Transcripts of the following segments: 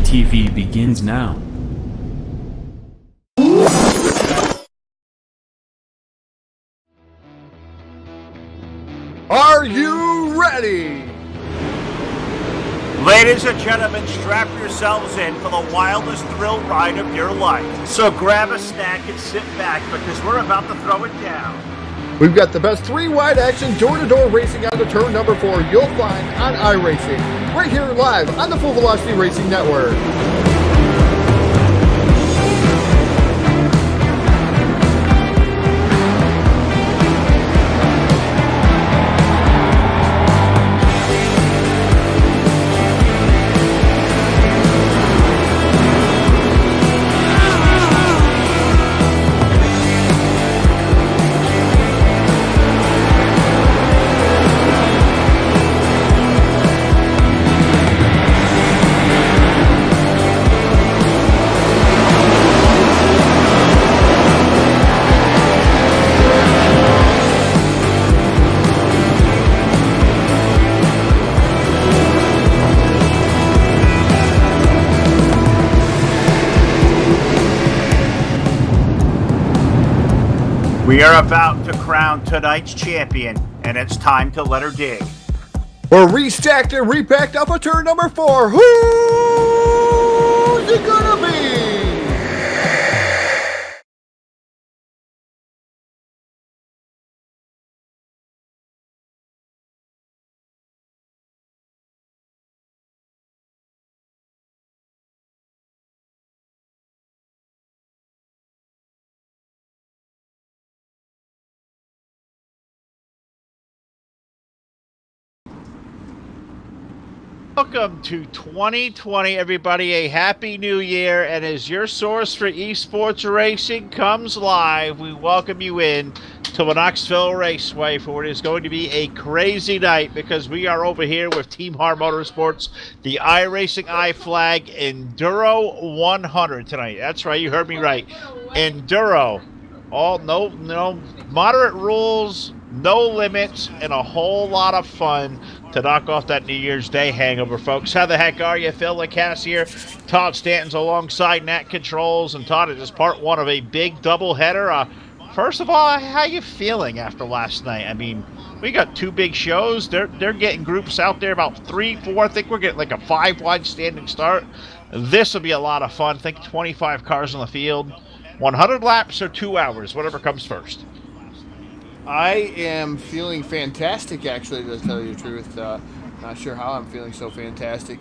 TV begins now. Are you ready? Ladies and gentlemen, strap yourselves in for the wildest thrill ride of your life. So grab a snack and sit back because we're about to throw it down. We've got the best three-wide action door-to-door racing on the turn number 4 you'll find on iRacing, right here live on the Full Velocity Racing Network. We are about to crown tonight's champion, and it's time to let her dig. We're restacked and repacked off of turn number 4. Who's it gonna be? Welcome to 2020, everybody. A happy new year. And as your source for esports racing comes live, we welcome you in to the Knoxville Raceway for what is going to be a crazy night because we are over here with Team HAR Motorsports, the IRacingIflag Enduro 100 tonight. That's right, you heard me right. Enduro. No moderate rules, no limits, and a whole lot of fun to knock off that New Year's Day hangover, folks. How the heck are you? Phil LaCasse here. Todd Stanton's alongside Nat Controls, and Todd, it is part one of a big doubleheader. First of all, how you feeling after last night? I mean, we got two big shows. They're getting groups out there about 3, 4. I think we're getting like a 5-wide standing start. This will be a lot of fun. I think 25 cars on the field. 100 laps or 2 hours, whatever comes first. I am feeling fantastic, actually, to tell you the truth. Not sure how I'm feeling so fantastic.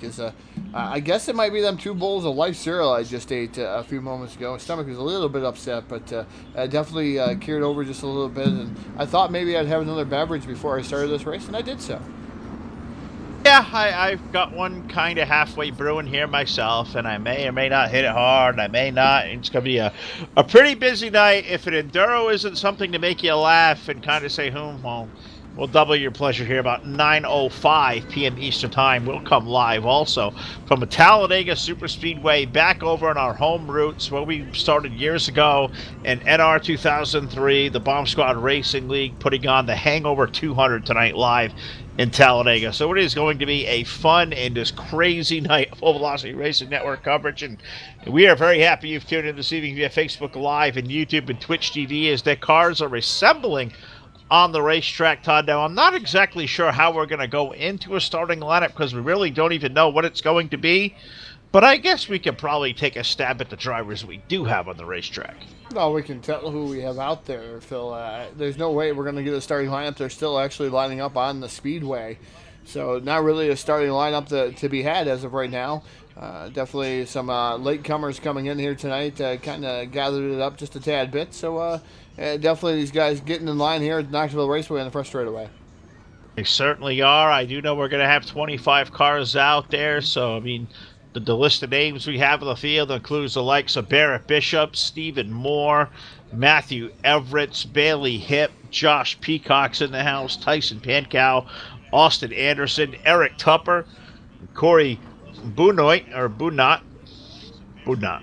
I guess it might be them 2 bowls of life cereal I just ate a few moments ago. My stomach was a little bit upset, but I definitely cured over just a little bit. And I thought maybe I'd have another beverage before I started this race, and I did so. Yeah, I've got one kind of halfway brewing here myself, and I may or may not hit it hard. I may not. It's going to be a pretty busy night. If an Enduro isn't something to make you laugh and kind of say, well, we'll double your pleasure here about 9:05 p.m. Eastern Time. We'll come live also from a Talladega Superspeedway back over on our home roots where we started years ago in NR 2003, the Bomb Squad Racing League, putting on the Hangover 200 tonight live in Talladega. So it is going to be a fun and just crazy night of Full Velocity Racing Network coverage, and we are very happy you've tuned in this evening via Facebook Live and YouTube and Twitch TV as the cars are assembling on the racetrack, Todd. Now, I'm not exactly sure how we're going to go into a starting lineup because we really don't even know what it's going to be, but I guess we could probably take a stab at the drivers we do have on the racetrack. No, we can tell who we have out there, Phil. There's no way we're going to get a starting lineup. They're still actually lining up on the speedway. So not really a starting lineup to be had as of right now. Definitely some latecomers coming in here tonight. Kind of gathered it up just a tad bit. So definitely these guys getting in line here at Knoxville Raceway on the first straightaway. They certainly are. I do know we're going to have 25 cars out there. So, I mean, the list of names we have in the field includes the likes of Barrett Bishop, Stephen Moore, Matthew Everett, Bailey Hipp, Josh Peacock's in the house, Tyson Pankow, Austin Anderson, Eric Tupper, Corey Bunot.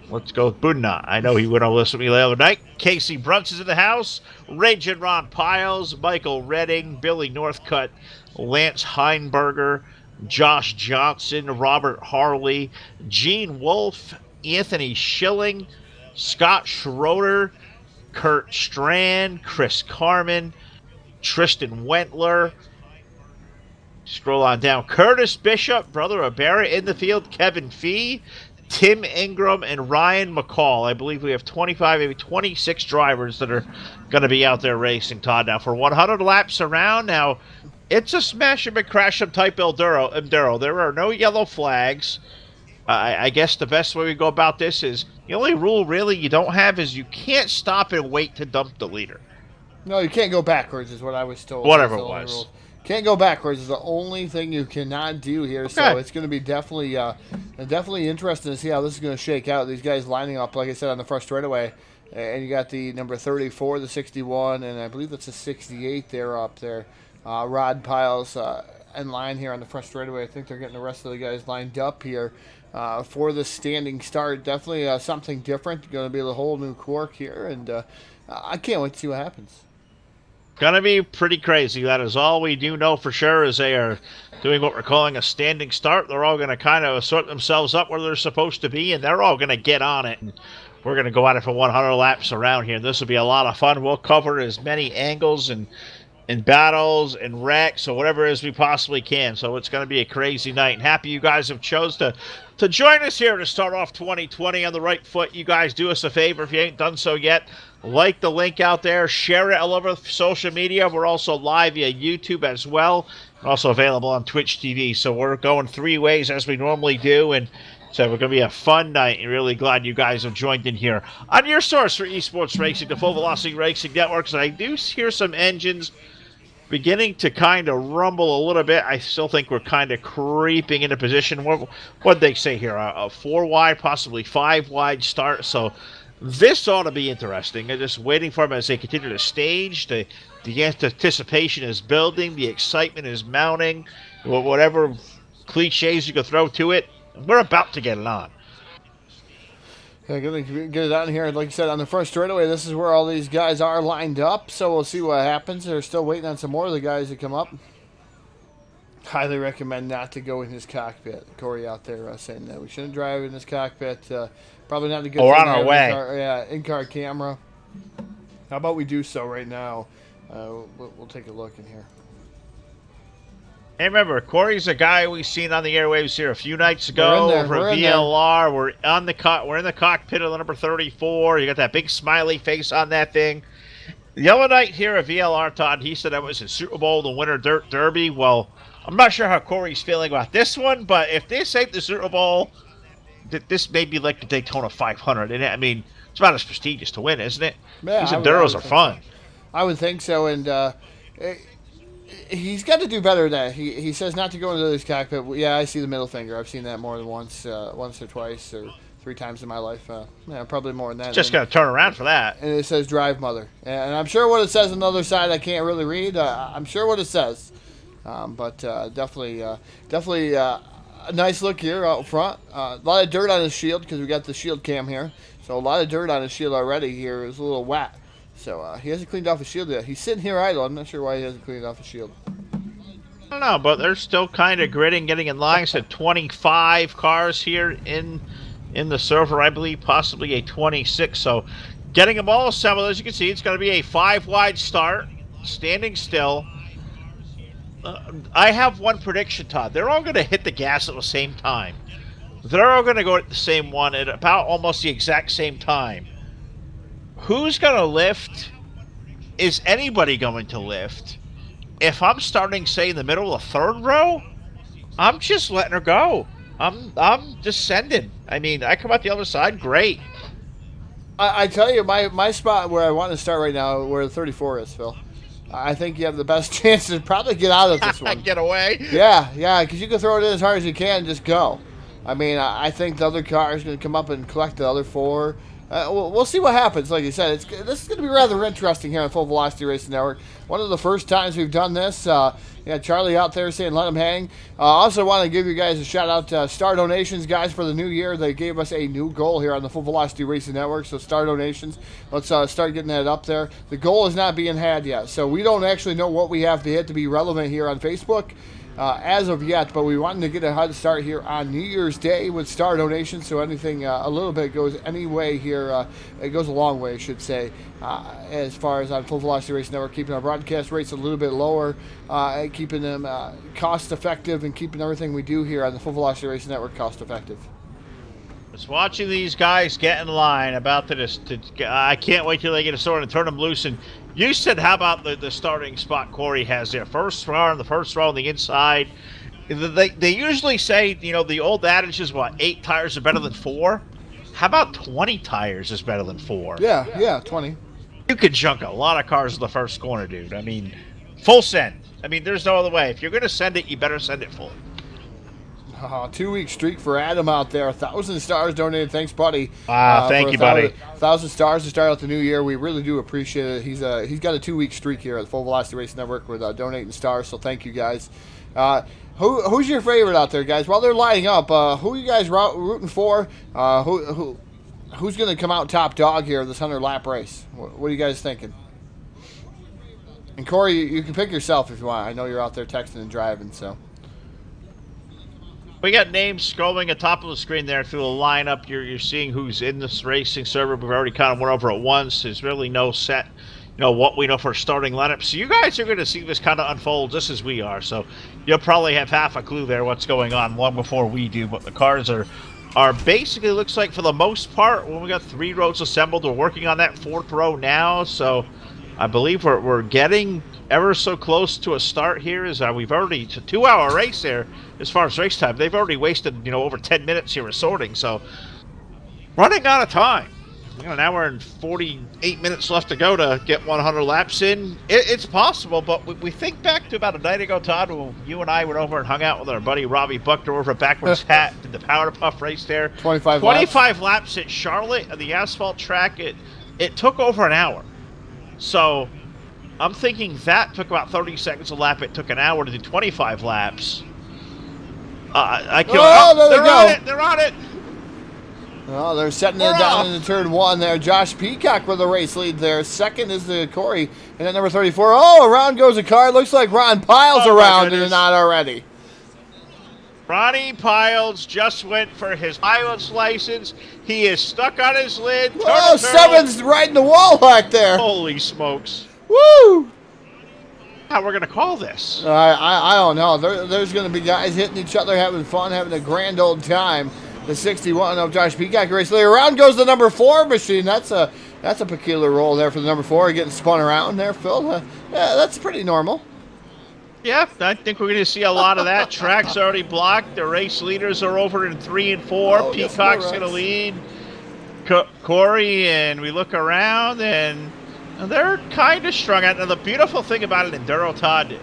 Let's go with Bunot. I know he went on listen to me the other night. Casey Brunson's in the house. Raging Ron Piles, Michael Redding, Billy Northcutt, Lance Heinberger, Josh Johnson, Robert Harley, Gene Wolfe, Anthony Schilling, Scott Schroeder, Kurt Strand, Chris Carmen, Tristan Wentler. Scroll on down. Curtis Bishop, brother of Barrett in the field. Kevin Fee, Tim Ingram, and Ryan McCall. I believe we have 25, maybe 26 drivers that are going to be out there racing, Todd. Now, for 100 laps around, now it's a smash 'em and crash 'em type Enduro. There are no yellow flags. I guess the best way we go about this is the only rule really you don't have is you can't stop and wait to dump the leader. No, you can't go backwards, is what I was told. Whatever it was. Can't go backwards is the only thing you cannot do here. Okay. So it's going to be definitely interesting to see how this is going to shake out. These guys lining up, like I said, on the first straightaway. And you got the number 34, the 61, and I believe that's a 68 there up there. Rod Piles in line here on the first straightaway. I think they're getting the rest of the guys lined up here for the standing start. Definitely something different. Going to be the whole new cork here, and I can't wait to see what happens. Gonna be pretty crazy. That is all we do know for sure is they are doing what we're calling a standing start. They're all going to kind of sort themselves up where they're supposed to be, and they're all going to get on it. And we're going to go at it for 100 laps around here. This will be a lot of fun. We'll cover as many angles and battles and wrecks or whatever as we possibly can. So it's going to be a crazy night. And happy you guys have chose to join us here to start off 2020 on the right foot. You guys do us a favor if you ain't done so yet. Like the link out there. Share it all over social media. We're also live via YouTube as well. We're also available on Twitch TV. So we're going 3 ways as we normally do. And so we're going to be a fun night. And really glad you guys have joined in here on your source for esports racing, the Full Velocity Racing Network. And I do hear some engines beginning to kind of rumble a little bit. I still think we're kind of creeping into position. What'd they say here? A 4 wide, possibly 5 wide start. So this ought to be interesting. I'm just waiting for them as they continue to stage. The anticipation is building. The excitement is mounting. Whatever cliches you could throw to it, we're about to get it on. Yeah, going to get it on here. Like I said, on the first straightaway, this is where all these guys are lined up. So we'll see what happens. They're still waiting on some more of the guys to come up. Highly recommend not to go in his cockpit. Corey out there saying that we shouldn't drive in his cockpit. Probably not a good thing. We're on our way. In-car camera. How about we do so right now? We'll take a look in here. Hey, remember, Corey's a guy we've seen on the airwaves here a few nights ago over VLR. We're in the cockpit of the number 34. You got that big smiley face on that thing. The other night here at VLR, Todd, he said that was his Super Bowl, the Winter Dirt Derby. Well, I'm not sure how Corey's feeling about this one, but if this ain't the Super Bowl, this may be like the Daytona 500. And I mean, it's about as prestigious to win, isn't it? Yeah, these Enduros are fun. So. I would think so, and he's got to do better than that. He says not to go into this cockpit. Yeah, I see the middle finger. I've seen that more than once or twice or 3 times in my life. Probably more than that. Just got to turn around for that. And it says drive mother. And I'm sure what it says on the other side I can't really read. I'm sure what it says. But definitely a nice look here out front. A lot of dirt on his shield because we got the shield cam here. So a lot of dirt on his shield already here. It's a little wet. So he hasn't cleaned off his shield yet. He's sitting here idle. I'm not sure why he hasn't cleaned off his shield. I don't know, but they're still kind of gritting, getting in line. Said 25 cars here in the server, I believe, possibly a 26. So getting them all assembled. As you can see, it's going to be a 5 wide start, standing still. I have one prediction, Todd. They're all going to hit the gas at the same time. They're all going to go at the same one at about almost the exact same time. Who's going to lift? Is anybody going to lift? If I'm starting, say, in the middle of the 3rd row, I'm just letting her go. I'm descending. I mean, I come out the other side, great. I tell you, my spot where I want to start right now, where the 34 is, Phil. I think you have the best chance to probably get out of this one. Get away? Yeah, because you can throw it in as hard as you can and just go. I mean, I think the other car is going to come up and collect the other 4. We'll see what happens. Like you said, this is going to be rather interesting here on Full Velocity Racing Network. One of the first times we've done this. Charlie out there saying let him hang. Also want to give you guys a shout out to Star Donations, guys, for the new year. They gave us a new goal here on the Full Velocity Racing Network. So Star Donations, let's start getting that up there. The goal is not being had yet, so we don't actually know what we have to hit to be relevant here on Facebook. as of yet, but we wanted to get a head start here on New Year's Day with star donations. So anything a little bit goes any way here. It goes a long way, I should say, as far as on Full Velocity Race Network, keeping our broadcast rates a little bit lower, keeping them cost effective, and keeping everything we do here on the Full Velocity Race Network cost effective. Just watching these guys get in line about I can't wait till they get a sword and turn them loose. And you said, how about the starting spot Corey has there? First row on the first row on the inside. They usually say, you know, the old adage is what, 8 tires are better than 4? How about 20 tires is better than 4? Yeah, 20. You could junk a lot of cars in the first corner, dude. I mean, full send. I mean, there's no other way. If you're going to send it, you better send it full. 2-week streak for Adam out there. 1,000 stars donated. Thanks, buddy. Wow, thank you, buddy. 1,000 stars to start out the new year. We really do appreciate it. He's got a 2-week streak here at the Full Velocity Race Network with donating stars. So thank you guys. Who's your favorite out there, guys? While they're lining up, who are you guys rooting for? Who's going to come out top dog here this 100-lap race? What are you guys thinking? And Corey, you can pick yourself if you want. I know you're out there texting and driving, so. We got names scrolling at the top of the screen there through the lineup. You're seeing who's in this racing server. We've already kind of went over it once. There's really no set, you know, what we know for starting lineup. So you guys are going to see this kind of unfold just as we are. So you'll probably have half a clue there what's going on long before we do. But the cars are basically, looks like for the most part, when we got 3 rows assembled, we're working on that 4th row now. So I believe we're getting ever so close to a start here. We've already, it's a 2-hour race there as far as race time. They've already wasted, you know, over 10 minutes here of sorting, so running out of time. You know, an hour and 48 minutes left to go to get 100 laps in. It's possible, but we think back to about a night ago, Todd, when you and I went over and hung out with our buddy Robbie Buckner over at Backwards Hat, did the Power to Puff race there. 25 laps at Charlotte on the asphalt track. It took over an hour. So I'm thinking that took about 30 seconds a lap. It took an hour to do 25 laps. There they go. They're on it. Oh, they're setting it down in turn 1 there. Josh Peacock with the race lead there. Second is the Corey. And then number 34. Oh, around goes a car. Looks like Ron Piles around and not already. Ronnie Piles just went for his pilot's license. He is stuck on his lid. Oh, 7's riding the wall back there. Holy smokes. Woo! How we're going to call this? I don't know. There's going to be guys hitting each other, having fun, having a grand old time. The 61 of Josh Peacock race leader. Around goes the number 4 machine. That's a peculiar roll there for the number 4, getting spun around there, Phil. Yeah, that's pretty normal. Yeah, I think we're going to see a lot of that. Track's already blocked. The race leaders are over in 3 and 4. Oh, Peacock's going to lead Corey, and we look around, and they're kind of strung out. Now, the beautiful thing about an Enduro, Todd,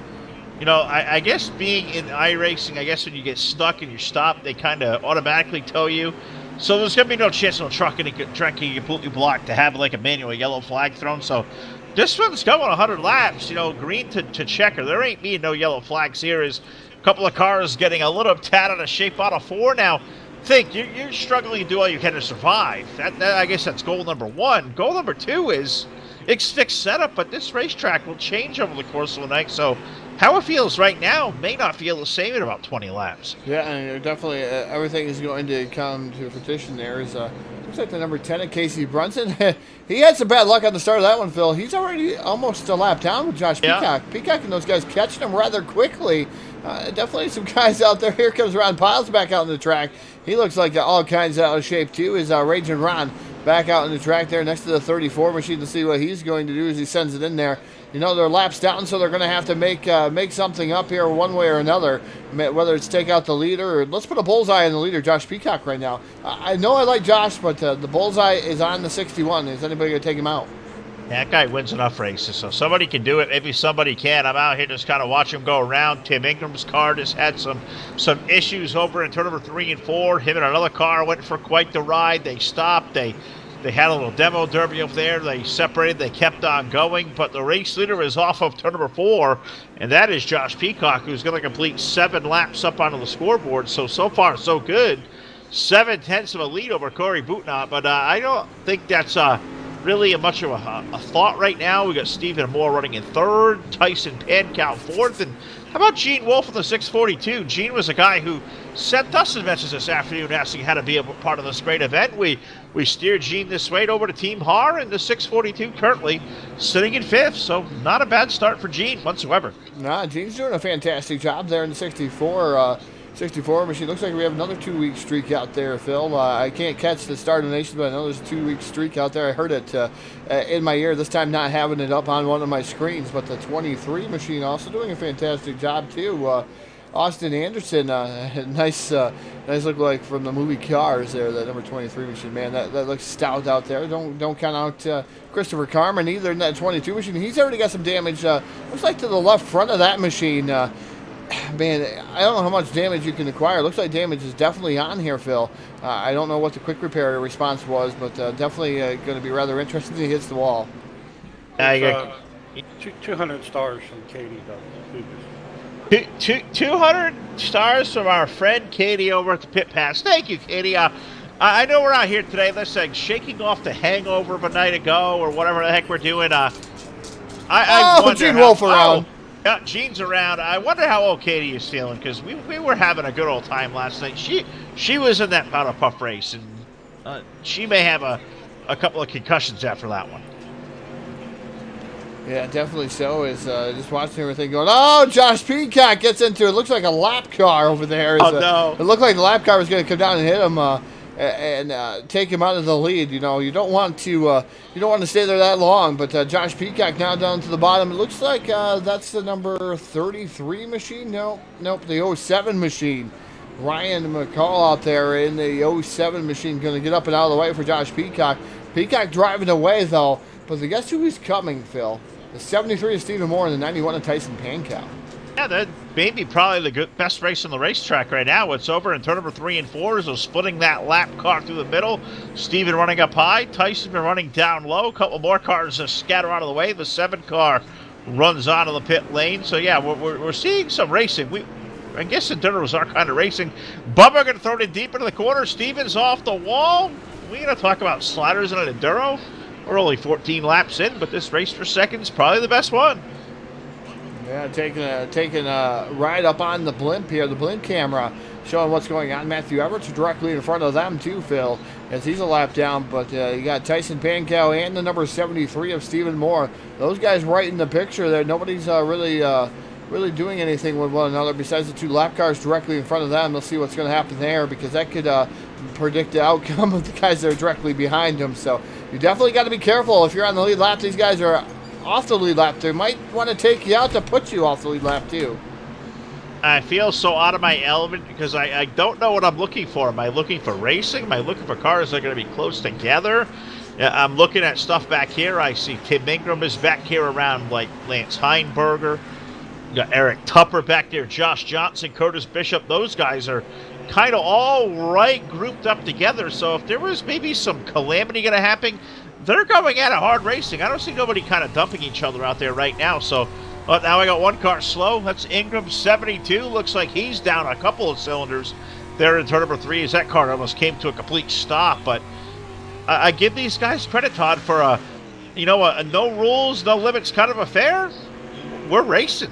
you know, I guess being in iRacing, I guess when you get stuck and you stop, they kind of automatically tow you. So there's going to be no chance of a truck getting completely blocked to have like a manual yellow flag thrown. So this one's going 100 laps, you know, green to checker. There ain't being no yellow flags here. Is a couple of cars getting a little tad out of shape out of 4. Now, think you're struggling to do all you can to survive. That I guess that's goal number 1. Goal number 2 is it's fixed setup, but this racetrack will change over the course of the night. So how it feels right now may not feel the same in about 20 laps. Yeah, and definitely everything is going to come to fruition there. Looks like the number 10 of Casey Brunson. He had some bad luck on the start of that one, Phil. He's already almost a lap down with Josh Peacock. Peacock and those guys catching him rather quickly. Definitely some guys out there. Here comes Ron Piles back out on the track. He looks like all kinds out of shape, too. Is Raging Ron back out on the track there next to the 34 machine to see what he's going to do as he sends it in there. You know, they're laps down, so they're going to have to make something up here one way or another, whether it's take out the leader or let's put a bullseye on the leader, Josh Peacock, right now. I know I like Josh, but the bullseye is on the 61. Is anybody going to take him out? That guy wins enough races, so somebody can do it. Maybe somebody can. I'm out here just kind of watching him go around. Tim Ingram's car just had some issues over in turn number 3 and 4. Him and another car went for quite the ride. They stopped. They had a little demo derby over there. They separated. They kept on going, but the race leader is off of turn number 4, and that is Josh Peacock, who's going to complete 7 laps up onto the scoreboard. So far, so good. 7/10 of a lead over Corey Boutnot, but I don't think that's really much of a thought right now. We got Stephen Moore running in third, Tyson Pankow fourth, and how about Gene Wolf in the 642? Gene was a guy who sent us a message this afternoon asking how to be a part of this great event. We steered Gene this way over to Team HAR, and the 642 currently sitting in fifth, so not a bad start for Gene whatsoever. Nah, Gene's doing a fantastic job there in the 64 machine. Looks like we have another 2-week streak out there, Phil. I can't catch the start of the nation, but I know there's a 2-week streak out there. I heard it in my ear, this time not having it up on one of my screens, but the 23 machine also doing a fantastic job too. Austin Anderson, nice look like from the movie Cars there, that number 23 machine. Man, that looks stout out there. Don't count out Christopher Carmen either in that 22 machine. He's already got some damage. Looks like to the left front of that machine. Man, I don't know how much damage you can acquire. Looks like damage is definitely on here, Phil. I don't know what the quick repair response was, but definitely going to be rather interesting if he hits the wall. 200 stars from Katie, though. 200 stars from our friend Katie over at the Pit Pass. Thank you, Katie. I know we're out here today, let's say, shaking off the hangover of a night ago or whatever the heck we're doing. Gene Wolf around. Yeah, Gene's around. I wonder how old Katie is feeling, because we were having a good old time last night. She was in that powder puff race, and she may have a couple of concussions after that one. Yeah, definitely so. Is just watching everything going, oh, Josh Peacock gets into it. Looks like a lap car over there. No. It looked like the lap car was going to come down and hit him and take him out of the lead. You know, you don't want to stay there that long. But Josh Peacock now down to the bottom. It looks like that's the number 33 machine. Nope, the 07 machine. Ryan McCall out there in the 07 machine, going to get up and out of the way for Josh Peacock. Peacock driving away, though. But guess who is coming, Phil? The 73 is Stephen Moore and the 91 of Tyson Pankow. Yeah, that may be probably the best race on the racetrack right now. It's over in turn number 3 and 4, so splitting that lap car through the middle. Stephen running up high. Tyson been running down low. A couple more cars scatter out of the way. The 7 car runs onto the pit lane. So, yeah, we're seeing some racing. I guess Enduro's our kind of racing. Bubba going to throw it deep into the corner. Stephen's off the wall. We're going to talk about sliders in an Enduro. We're only 14 laps in, but this race for second is probably the best one. Yeah, taking a ride up on the blimp here, the blimp camera, showing what's going on. Matthew Everett's directly in front of them too, Phil, as he's a lap down. But you got Tyson Pankow and the number 73 of Stephen Moore. Those guys right in the picture there. Nobody's really doing anything with one another besides the 2 lap cars directly in front of them. They'll see what's going to happen there, because that could predict the outcome of the guys that are directly behind them. So you definitely got to be careful if you're on the lead lap. These guys are off the lead lap. They might want to take you out to put you off the lead lap too. I feel so out of my element because I don't know what I'm looking for. Am I looking for racing? Am I looking for cars that are going to be close together? I'm looking at stuff back here. I see Tim Ingram is back here around like Lance Heinberger. You got Eric Tupper back there, Josh Johnson, Curtis Bishop. Those guys are kind of all right grouped up together. So if there was maybe some calamity going to happen, they're going at it hard racing. I don't see nobody kind of dumping each other out there right now. So now I got one car slow. That's Ingram 72. Looks like he's down a couple of cylinders there in turn number 3 as that car almost came to a complete stop. But I give these guys credit, Todd, for a no rules, no limits kind of affair. We're racing.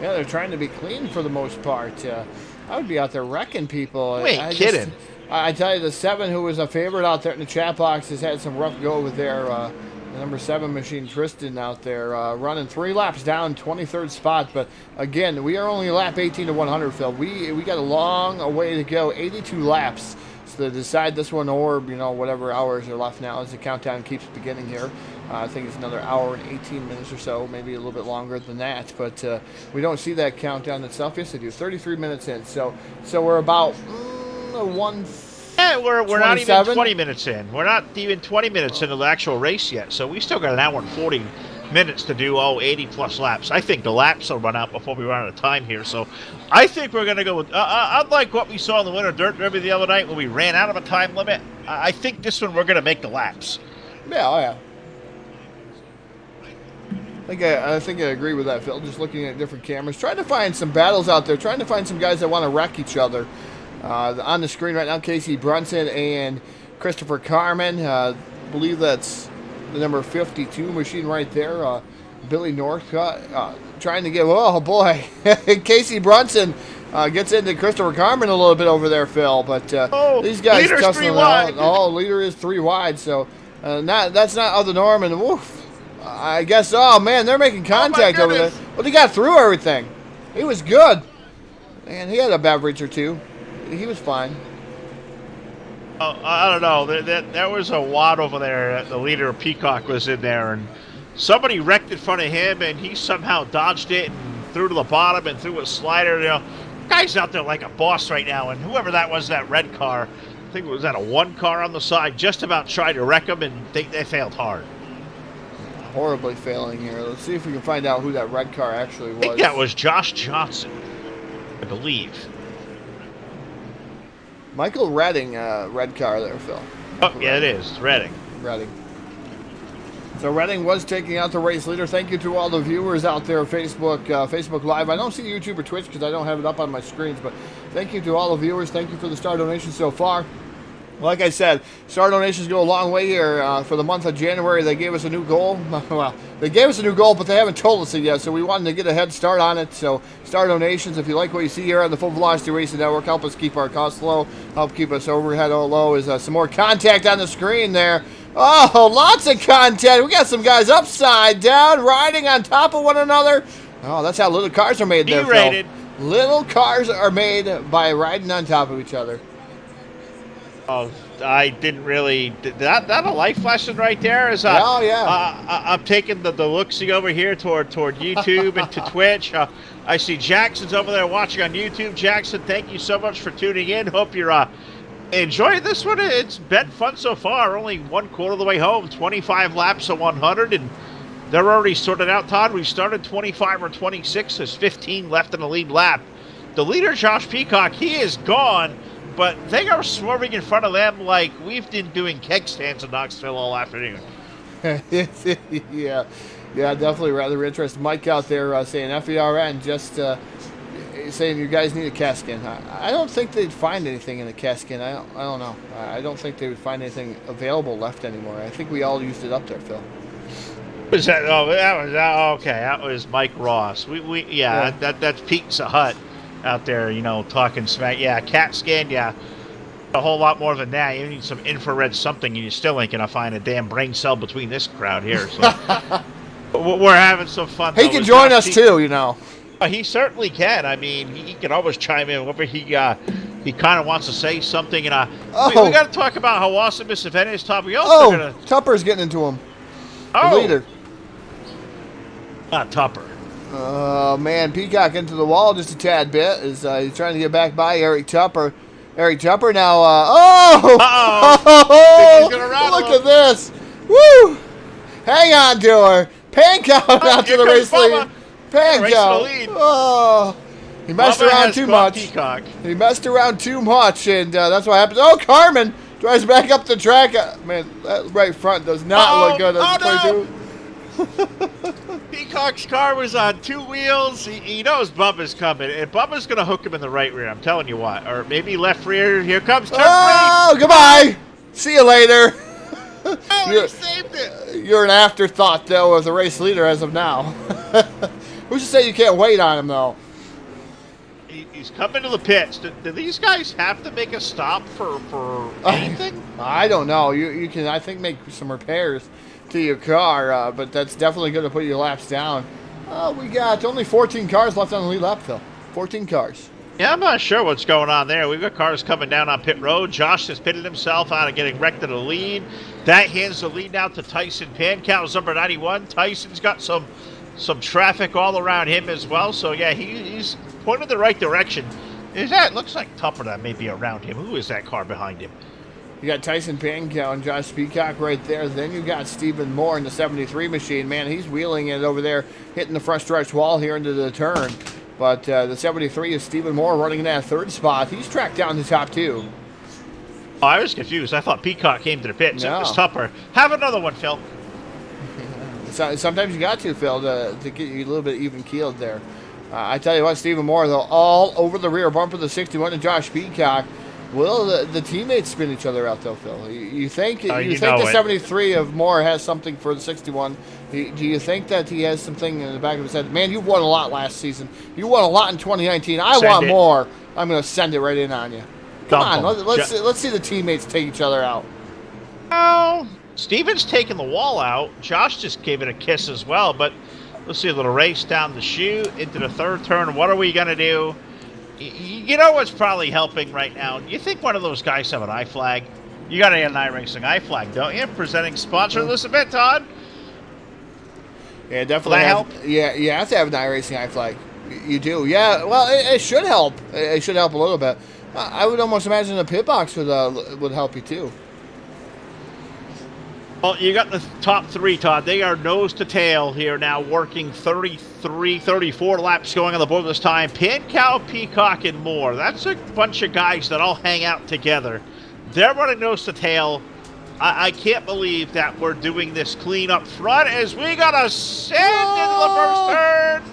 Yeah, they're trying to be clean for the most part. I would be out there wrecking people. You ain't kidding. I tell you, the 7 who was a favorite out there in the chat box has had some rough go with their the number 7 machine, Tristan, out there running 3 laps down, 23rd spot. But again, we are only lap 18 to 100, Phil. We got a long way to go, 82 laps. To decide this one, or whatever hours are left now as the countdown keeps beginning here. I think it's another hour and 18 minutes or so, maybe a little bit longer than that, but we don't see that countdown itself. Yes, I do. 33 minutes in, so we're about one. Yeah, we're not even 20 minutes in. We're not even 20 minutes into the actual race yet, so we still got an hour and 40 minutes to do 80 plus laps. I think the laps will run out before we run out of time here, so I think we're going to go with unlike what we saw in the Winter Dirt Derby the other night when we ran out of a time limit. I think this one we're going to make the laps. Yeah. I think I agree with that, Phil. Just looking at different cameras, trying to find some battles out there, trying to find some guys that want to wreck each other. On the screen right now, Casey Brunson and Christopher Carmen. I believe that's the number 52 machine right there. Billy Northcutt trying to give, oh boy, Casey Brunson gets into Christopher Carmen a little bit over there, Phil. But these guys leader's tussling 3 it wide. out. Oh, leader is 3 wide, so that's not of the norm. And woof, I guess, oh man, they're making contact over there. But he got through everything. He was good. And he had a beverage or two. He was fine. Oh, I don't know. There was a wad over there. The leader of Peacock was in there, and somebody wrecked in front of him, and he somehow dodged it and threw to the bottom and threw a slider. You know, guy's out there like a boss right now, and whoever that was, that red car, I think it was that a 1 car on the side, just about tried to wreck him, and they failed hard. Horribly failing here. Let's see if we can find out who that red car actually was. I think that was Josh Johnson, I believe. Michael Redding, red car there, Phil. Oh, yeah, it is. Redding. So Redding was taking out the race leader. Thank you to all the viewers out there, Facebook Live. I don't see YouTube or Twitch because I don't have it up on my screens, but thank you to all the viewers. Thank you for the star donations so far. Like I said, star donations go a long way here. For the month of January, they gave us a new goal. Well, they gave us a new goal, but they haven't told us it yet, so we wanted to get a head start on it. So star donations, if you like what you see here on the Full Velocity Racing Network, help us keep our costs low, help keep us overhead low. Is some more contact on the screen there. Oh, lots of content. We got some guys upside down, riding on top of one another. Oh, that's how little cars are made there, Phil. Little cars are made by riding on top of each other. Oh, I didn't really. That a life lesson right there is. Oh yeah. I'm taking the look-see over here toward YouTube and to Twitch. I see Jackson's over there watching on YouTube. Jackson, thank you so much for tuning in. Hope you're enjoying this one. It's been fun so far. Only 1/4 of the way home. 25 laps of 100, and they're already sorted out. Todd, we started 25 or 26. There's 15 left in the lead lap. The leader, Josh Peacock, he is gone. But they are swerving in front of them like we've been doing keg stands in Knoxville all afternoon. yeah, definitely rather interesting. Mike out there saying FERN, just saying you guys need a caskin. I don't think they'd find anything in a caskin. I don't know. I don't think they would find anything available left anymore. I think we all used it up there, Phil. Was that? Oh, that was okay. That was Mike Ross. Yeah. That's Pizza Hut out there, you know, talking smack. Yeah, CAT scan, yeah. A whole lot more than that. You need some infrared something, and you still ain't gonna find a damn brain cell between this crowd here. So we're having some fun. He can join us too, you know. He certainly can. I mean, he can always chime in whenever he kind of wants to say something. And we got to talk about how awesome this event is, Tom. We also Tupper's getting into him. The leader. Not Tupper. Oh, man, Peacock into the wall just a tad bit. He's trying to get back by Eric Tupper. Eric Tupper now, look at this. Woo! Hang on to her. Panko out to the race lead. Panko. Oh, he messed around too much. Peacock. He messed around too much, and that's what happens. Oh, Carmen drives back up the track. Man, that right front does not look good. No. Peacock's car was on 2 wheels. He knows Bubba's coming, and Bubba's going to hook him in the right rear. I'm telling you what. Or maybe left rear. Here comes turn 3. Oh, goodbye. See you later. He saved it. You're an afterthought, though, of the race leader as of now. Who's to say you can't wait on him, though? He's coming to the pits. Do these guys have to make a stop for anything? I don't know. You can, I think, make some repairs to your car, but that's definitely going to put your laps down. We got only 14 cars left on the lead lap, Phil. 14 cars. Yeah, I'm not sure what's going on there. We've got cars coming down on pit road. Josh has pitted himself out of getting wrecked in the lead. That hands the lead now to Tyson Pancow's number 91. Tyson's got some traffic all around him as well. So, yeah, he's pointed the right direction. Looks like Tupper that may be around him. Who is that car behind him? You got Tyson Pankow and Josh Peacock right there. Then you got Stephen Moore in the 73 machine. Man, he's wheeling it over there, hitting the front stretch wall here into the turn. But the 73 is Stephen Moore running in that 3rd spot. He's tracked down the top 2. Oh, I was confused. I thought Peacock came to the pits. No. It was Tupper. Have another one, Phil. Sometimes you got to, Phil, to get you a little bit even keeled there. I tell you what, Stephen Moore, though, all over the rear bumper of the 61 and Josh Peacock. Will the teammates spin each other out though, Phil? You think you think know the it. 73 of Moore has something for the 61? Do you think that he has something in the back of his head? Man, you won a lot last season. You won a lot in 2019. I Send want it. more. I'm going to send it right in on you. Come Dump on, 'em. let's see the teammates take each other out. Oh, Steven's taking the wall out. Josh just gave it a kiss as well, but let's see a little race down the chute into the third turn. What are we going to do? You know what's probably helping right now? You think one of those guys have an IFlag? You got to get an iRacing IFlag, don't you? Presenting sponsor of this event, Todd. Yeah, definitely. Help? Yeah, you have to have an iRacing iFlag. You do. Yeah, well, it should help. It should help a little bit. I would almost imagine a pit box would help you too. Well, you got the top three, Todd. They are nose to tail here now, working 33, 34 laps going on the board this time. Pancow, Peacock, and Moore. That's a bunch of guys that all hang out together. They're running nose to tail. I can't believe that we're doing this clean up front as we got a send into the first turn.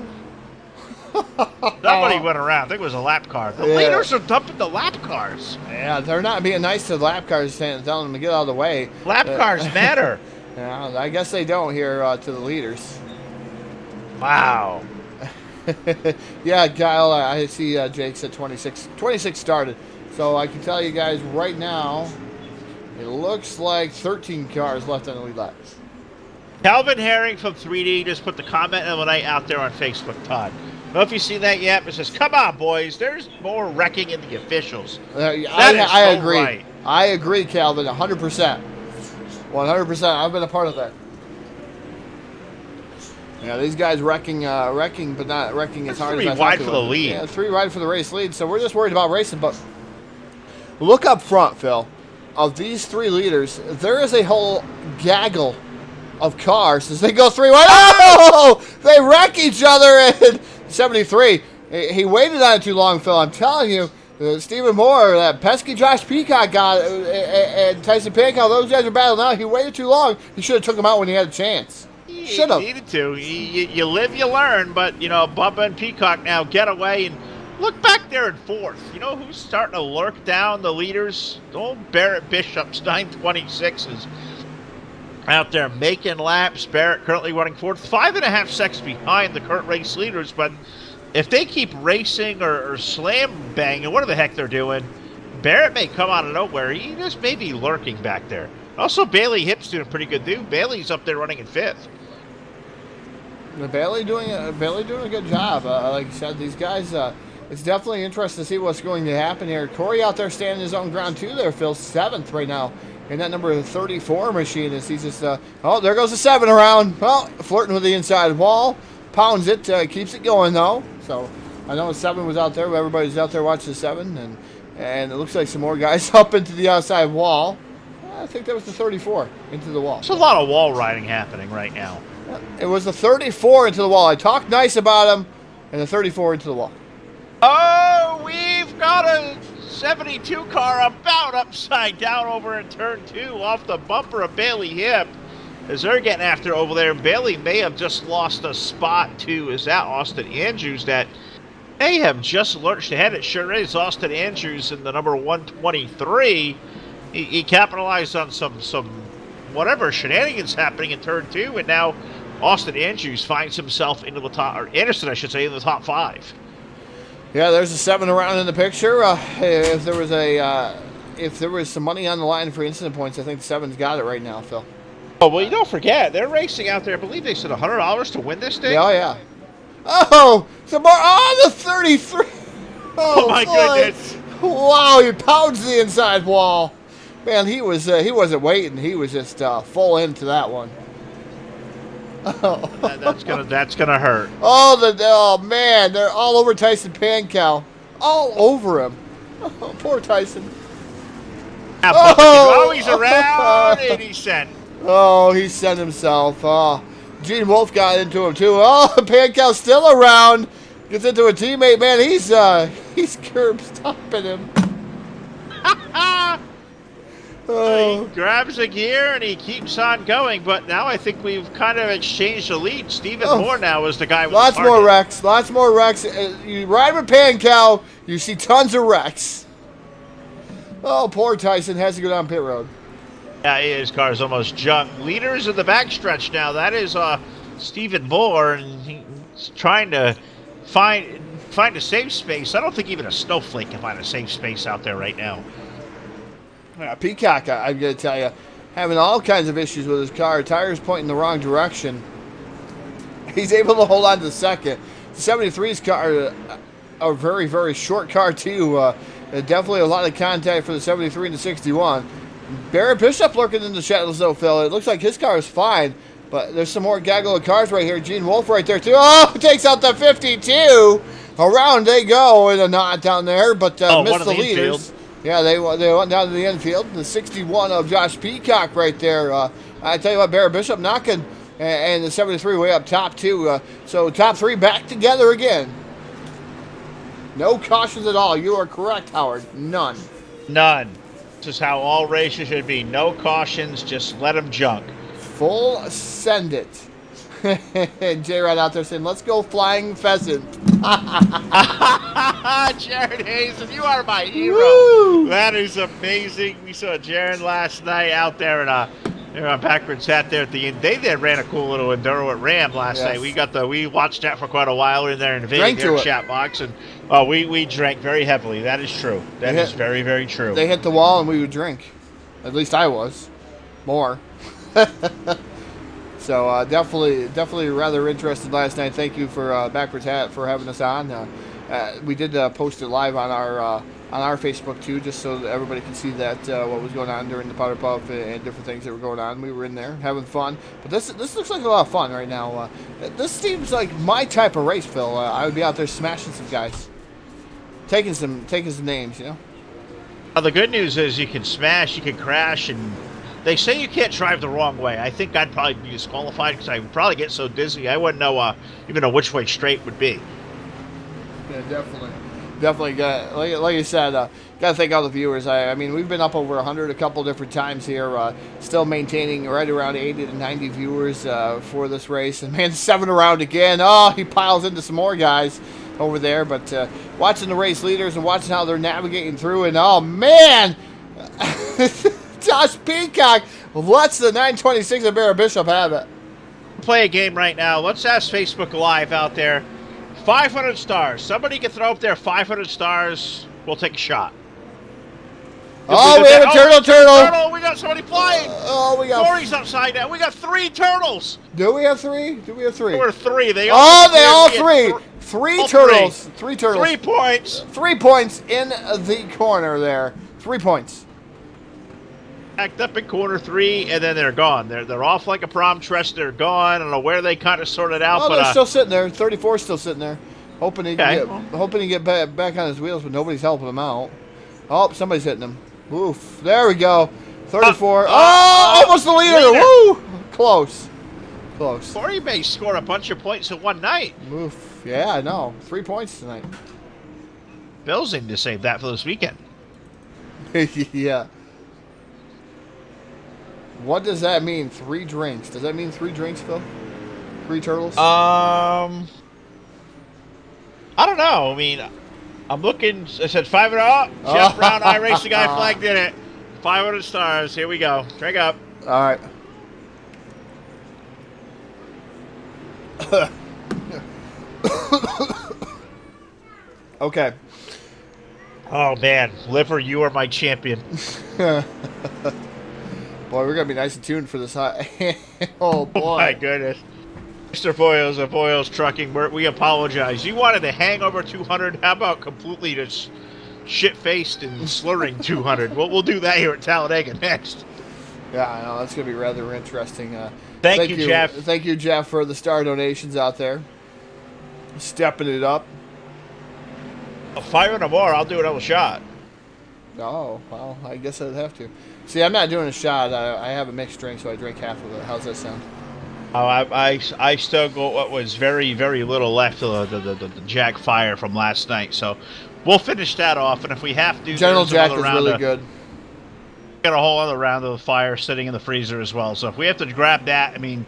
Nobody went around. I think it was a lap car. The leaders are dumping the lap cars. Yeah, they're not being nice to the lap cars, telling them to get out of the way. Lap cars matter. Yeah, I guess they don't here to the leaders. Wow. Yeah, Kyle, I see Jake said 26. 26 started. So I can tell you guys right now, it looks like 13 cars left on the lead lap. Calvin Herring from 3D just put the comment of the night out there on Facebook, Todd. I don't know if you've seen that yet, but it says, come on, boys. There's more wrecking in the officials. I agree. Right. I agree, Calvin, 100%. 100%. I've been a part of that. Yeah, these guys wrecking, but not wrecking as hard as I thought. 3 wide they for the would. lead. Yeah, 3 wide for the race lead. So we're just worried about racing. But look up front, Phil. Of these 3 leaders, there is a whole gaggle of cars as they go 3 wide. Oh! They wreck each other in 73. He waited on it too long, Phil. I'm telling you. Stephen Moore, that pesky Josh Peacock got, and Tyson Pankow, those guys are battling out. He waited too long. He should have took him out when he had a chance. Should have. Needed to. You live, you learn. But, you know, Bubba and Peacock now get away and look back there in 4th. You know who's starting to lurk down the leaders? Old Barrett Bishop's 926 is out there making laps. Barrett currently running 4th. 5.5 seconds behind the current race leaders, but if they keep racing or slam banging, whatever the heck they're doing, Barrett may come out of nowhere. He just may be lurking back there. Also, Bailey Hip's doing pretty good too. Bailey's up there running in 5th. Bailey doing a good job. Like you said, these guys. It's definitely interesting to see what's going to happen here. Corey out there standing his own ground too. There, Phil, 7th right now in that number 34 machine. As he's just oh, there goes the 7 around. Well, flirting with the inside wall. Pounds it, keeps it going though. So I know 7 was out there, but everybody's out there watching the 7, and it looks like some more guys up into the outside wall. I think that was the 34 into the wall. There's a lot of wall riding happening right now. It was the 34 into the wall. I talked nice about him, and the 34 into the wall. Oh, we've got a 72 car about upside down over in turn 2 off the bumper of Bailey Hip. As they're getting after over there, Bailey may have just lost a spot to, is that Austin Andrews that may have just lurched ahead. It sure is. Austin Andrews in the number 123. He capitalized on some whatever shenanigans happening in turn 2, and now Austin Andrews finds himself into the top, or Anderson, I should say, in the top 5. Yeah, there's a 7 around in the picture. If there was some money on the line for incident points, I think the 7's got it right now, Phil. Oh, well, you don't forget, they're racing out there. I believe they said $100 to win this thing. Yeah, oh, yeah. Oh, some more. Oh, the 33. Oh my goodness. Wow, he pounds the inside wall. Man, he wasn't waiting. He was just full into that one. Oh. That's gonna hurt. Oh man, they're all over Tyson Pankow. All over him. Oh, poor Tyson. Oh, he's around and he's sent. Oh, he sent himself. Oh, Gene Wolf got into him too. Oh, Pankow's still around. Gets into a teammate. Man, he's curb stomping him. He grabs a gear and he keeps on going, but now I think we've kind of exchanged the lead. Stephen Moore now is the guy with lots the more wrecks. Lots more wrecks. You ride with Pankow, you see tons of wrecks. Oh, poor Tyson has to go down pit road. Yeah, his car is almost junk. Leaders in the backstretch now. That is Stephen Moore, and he's trying to find a safe space. I don't think even a snowflake can find a safe space out there right now. Yeah, Peacock, I'm going to tell you, having all kinds of issues with his car. Tires pointing the wrong direction. He's able to hold on to the second. The 73's car, a very, very short car, too. Definitely a lot of contact for the 73 and the 61. Barrett Bishop lurking in the shadows, though, Phil. It looks like his car is fine, but there's some more gaggle of cars right here. Gene Wolfe right there, too. Oh, takes out the 52. Around they go in a knot down there, but missed the leaders. Infield. Yeah, they went down to the infield. The 61 of Josh Peacock right there. I tell you what, Barrett Bishop knocking, and the 73 way up top, too. So top three back together again. No cautions at all. You are correct, Howard. None. None. This is how all races should be. No cautions. Just let them junk. Full send it. And J-Rod out there saying, let's go flying pheasant. Jared Hazen, you are my hero. Woo! That is amazing. We saw Jared last night out there in a backwards hat there at the end. They ran a cool little enduro at Ram last night. We watched that for quite a while in there in their chat box, and we drank very heavily. That is true. That is very, very true. They hit the wall and we would drink. At least I was. More. So definitely rather interested last night. Thank you for Backwards Hat for having us on. We did post it live on our Facebook too, just so that everybody can see that what was going on during the powder puff and different things that were going on. We were in there having fun, but this looks like a lot of fun right now. This seems like my type of race, Phil. I would be out there smashing some guys, taking some names, you know. Well, the good news is you can smash, you can crash, and they say you can't drive the wrong way. I think I'd probably be disqualified because I would probably get so dizzy I wouldn't know even know which way straight would be. Yeah, definitely. Like you said, got to thank all the viewers. I mean, we've been up over 100 a couple different times here. Still maintaining right around 80 to 90 viewers for this race. And man, 7 around again. Oh, he piles into some more guys over there. But watching the race leaders and watching how they're navigating through, and oh man. Josh Peacock lets the 926 of Barrett Bishop have it. Play a game right now. Let's ask Facebook Live out there. 500 stars. Somebody can throw up there 500 stars. We'll take a shot. Oh, we have a turtle. We got somebody flying. We got. Corey's upside down. We got 3 turtles. Do we have 3? We're 3. They all 3. 3 turtles. 3 turtles. 3 points. 3 points in the corner there. 3 points. Backed up in corner 3, and then they're gone. They're off like a prom tress. They're gone. I don't know where they kind of sorted out. But they're still sitting there. 34 is still sitting there, hoping he can get back on his wheels, but nobody's helping him out. Oh, somebody's hitting him. Oof. There we go. 34. Almost the leader. Woo! Close. Corey may score a bunch of points in one night. Oof. Yeah, I know. 3 points tonight. Bill's aiming to save that for this weekend. Yeah. What does that mean? 3 drinks. Does that mean 3 drinks, Phil? 3 turtles? I don't know. I mean, I'm looking. I said 500. Oh, Jeff Brown, IRacingIflag did it. 500 stars. Here we go. Drink up. All right. Okay. Oh man, Liver, you are my champion. Boy, we're going to be nice and tuned for this hot. Oh, boy. Oh, my goodness. Mr. Boyles of Boyles Trucking, we apologize. You wanted to hang over 200. How about completely just shit-faced and slurring 200? We'll do that here at Talladega next. Yeah, I know. That's going to be rather interesting. Thank you, Jeff. Thank you, Jeff, for the star donations out there. Stepping it up. 500 more, I'll do another shot. Oh, well, I guess I'd have to. See, I'm not doing a shot. I have a mixed drink, so I drink half of it. How's that sound? Oh, I still got what was very, very little left of the Jack Fire from last night. So we'll finish that off, and if we have to, General Jack is really good. Got a whole other round of the fire sitting in the freezer as well. So if we have to grab that, I mean,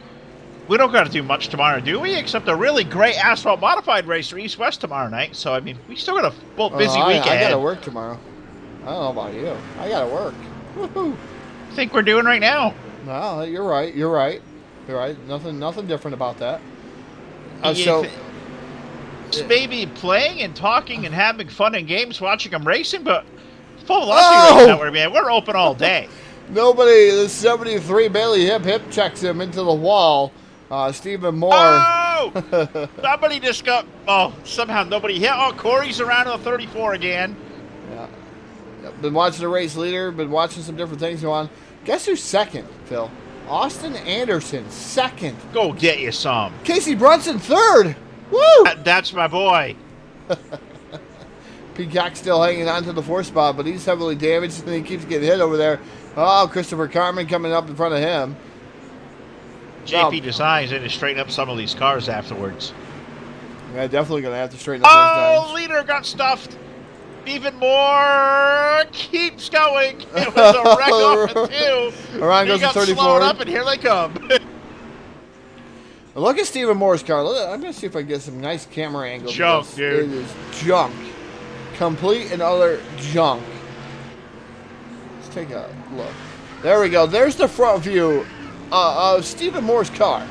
we don't got to do much tomorrow, do we? Except a really great asphalt modified race for East West tomorrow night. So I mean, we still got a busy week ahead. I got to work tomorrow. I don't know about you. I gotta work. Woohoo! I think we're doing right now. No, you're right. You're right. You're right. Nothing different about that. So, maybe playing and talking and having fun in games, watching them racing, but full velocity right now, man. We're open all day. Nobody, the 73 Bailey hip checks him into the wall. Stephen Moore. Oh! Somebody just got, somehow nobody hit. Oh, Corey's around on the 34 again. Yeah. Been watching the race leader, been watching some different things go on. Guess who's second, Phil? Austin Anderson, second. Go get you some. Casey Brunson, third. Woo! That's my boy. Peacock still hanging on to the 4th spot, but he's heavily damaged and he keeps getting hit over there. Oh, Christopher Carmen coming up in front of him. JP Designs need to straighten up some of these cars afterwards. Yeah, definitely going to have to straighten up those guys. Leader got stuffed. Even more keeps going. It was a wreck off of 2. Around goes to 34. Slowed up, and here they come. Look at Stephen Moore's car. I'm going to see if I can get some nice camera angles. Junk, dude. It is junk. Complete and utter junk. Let's take a look. There we go. There's the front view of Stephen Moore's car.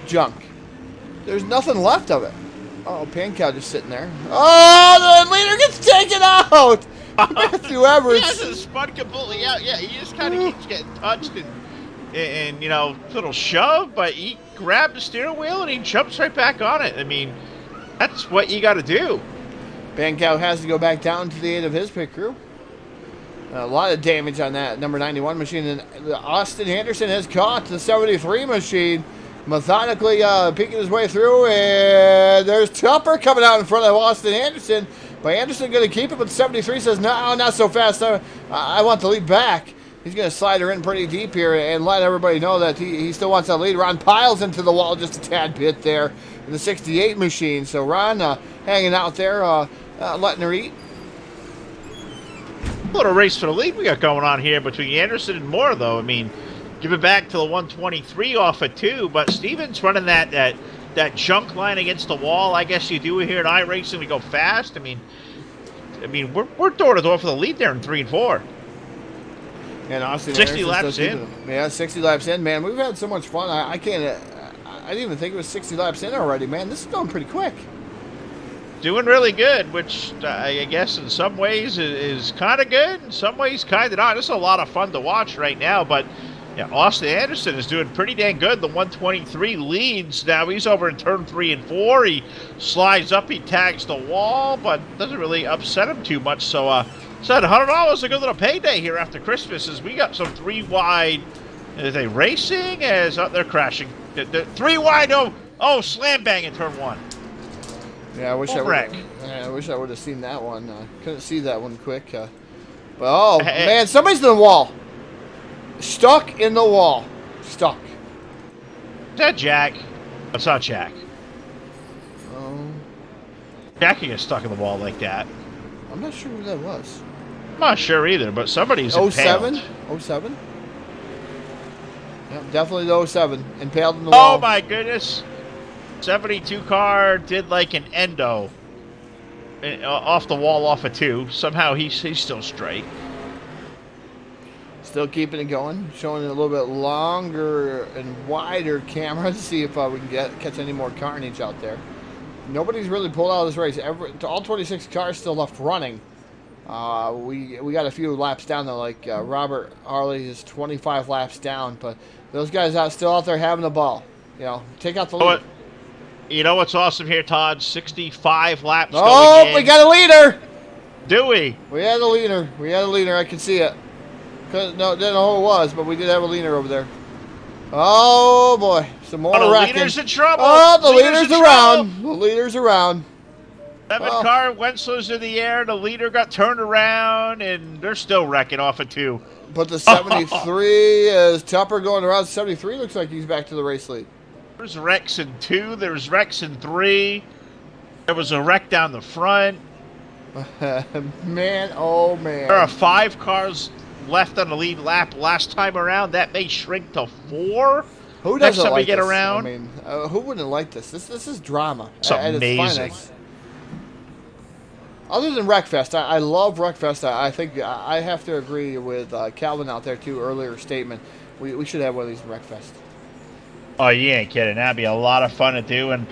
Junk. There's nothing left of it. Oh, Pancow just sitting there. Oh, the leader gets taken out! Matthew Everett. He hasn't spun completely out yet. He just kind of keeps getting touched and you know, little shove, but he grabbed the steering wheel and he jumps right back on it. I mean, that's what you got to do. Pancow has to go back down to the aid of his pit crew. A lot of damage on that number 91 machine. And Austin Anderson has caught the 73 machine. Methodically peeking his way through, and there's Tupper coming out in front of Austin Anderson. But Anderson going to keep it, but 73 says, no, not so fast. I want the lead back. He's going to slide her in pretty deep here and let everybody know that he still wants that lead. Ron piles into the wall just a tad bit there in the 68 machine. So Ron hanging out there, letting her eat. A little race for the lead we got going on here between Anderson and Moore, though. I mean, give it back to the 123 off of 2, but Steven's running that junk line against the wall. I guess you do here at iRacing. We go fast. I mean, we're door to door for the lead there in 3 and 4. And Austin 60 laps in. Yeah, 60 laps in, man. We've had so much fun. I can't. I didn't even think it was 60 laps in already, man. This is going pretty quick. Doing really good, which I guess in some ways is kind of good. In some ways, kind of not. This is a lot of fun to watch right now, but. Yeah, Austin Anderson is doing pretty dang good. The 123 leads. Now he's over in turn 3 and 4. He slides up, he tags the wall, but doesn't really upset him too much. So, said $100 a good little payday here after Christmas as we got some 3 wide. Is they racing? As they're crashing. The 3 wide. Oh, slam bang in turn 1. Yeah, I wish I would have seen that one. Couldn't see that one quick. But man, somebody's in the wall. Stuck in the wall. Stuck. Is that Jack? That's not Jack. Jack can get stuck in the wall like that. I'm not sure who that was. I'm not sure either, but somebody's 07? 07? Yep, definitely the 07. Impaled in the wall. Oh my goodness. 72 car did like an endo. Off the wall off of 2. Somehow he's still straight. Still keeping it going, showing it a little bit longer and wider camera to see if we can catch any more carnage out there. Nobody's really pulled out of this race. All 26 cars still left running. We got a few laps down though, like Robert Harley is 25 laps down, but those guys still out there having the ball. You know, take out the lead. You know what's awesome here, Todd? 65 laps. Oh, going in. We got a leader. Do we? We had a leader. We had a leader. I can see it. No, didn't know who it was, but we did have a leader over there. Oh boy, some more wrecking. The leader's in trouble. Oh, the leader's around. The leader's around. 7 car, Wentzler's in the air. The leader got turned around, and they're still wrecking off of 2. But the 73 is Tupper going around. 73 looks like he's back to the race lead. There's wrecks in 2. There's wrecks in 3. There was a wreck down the front. Man, oh man. There are 5 cars left on the lead lap last time around. That may shrink to 4. Who doesn't next time like we get this? around? I mean, who wouldn't like this? This is drama. It's amazing. Other than Wreckfest, I love Wreckfest. I think I have to agree with Calvin out there, too, earlier statement. We should have one of these in Wreckfest. Oh, you ain't kidding. That'd be a lot of fun to do. And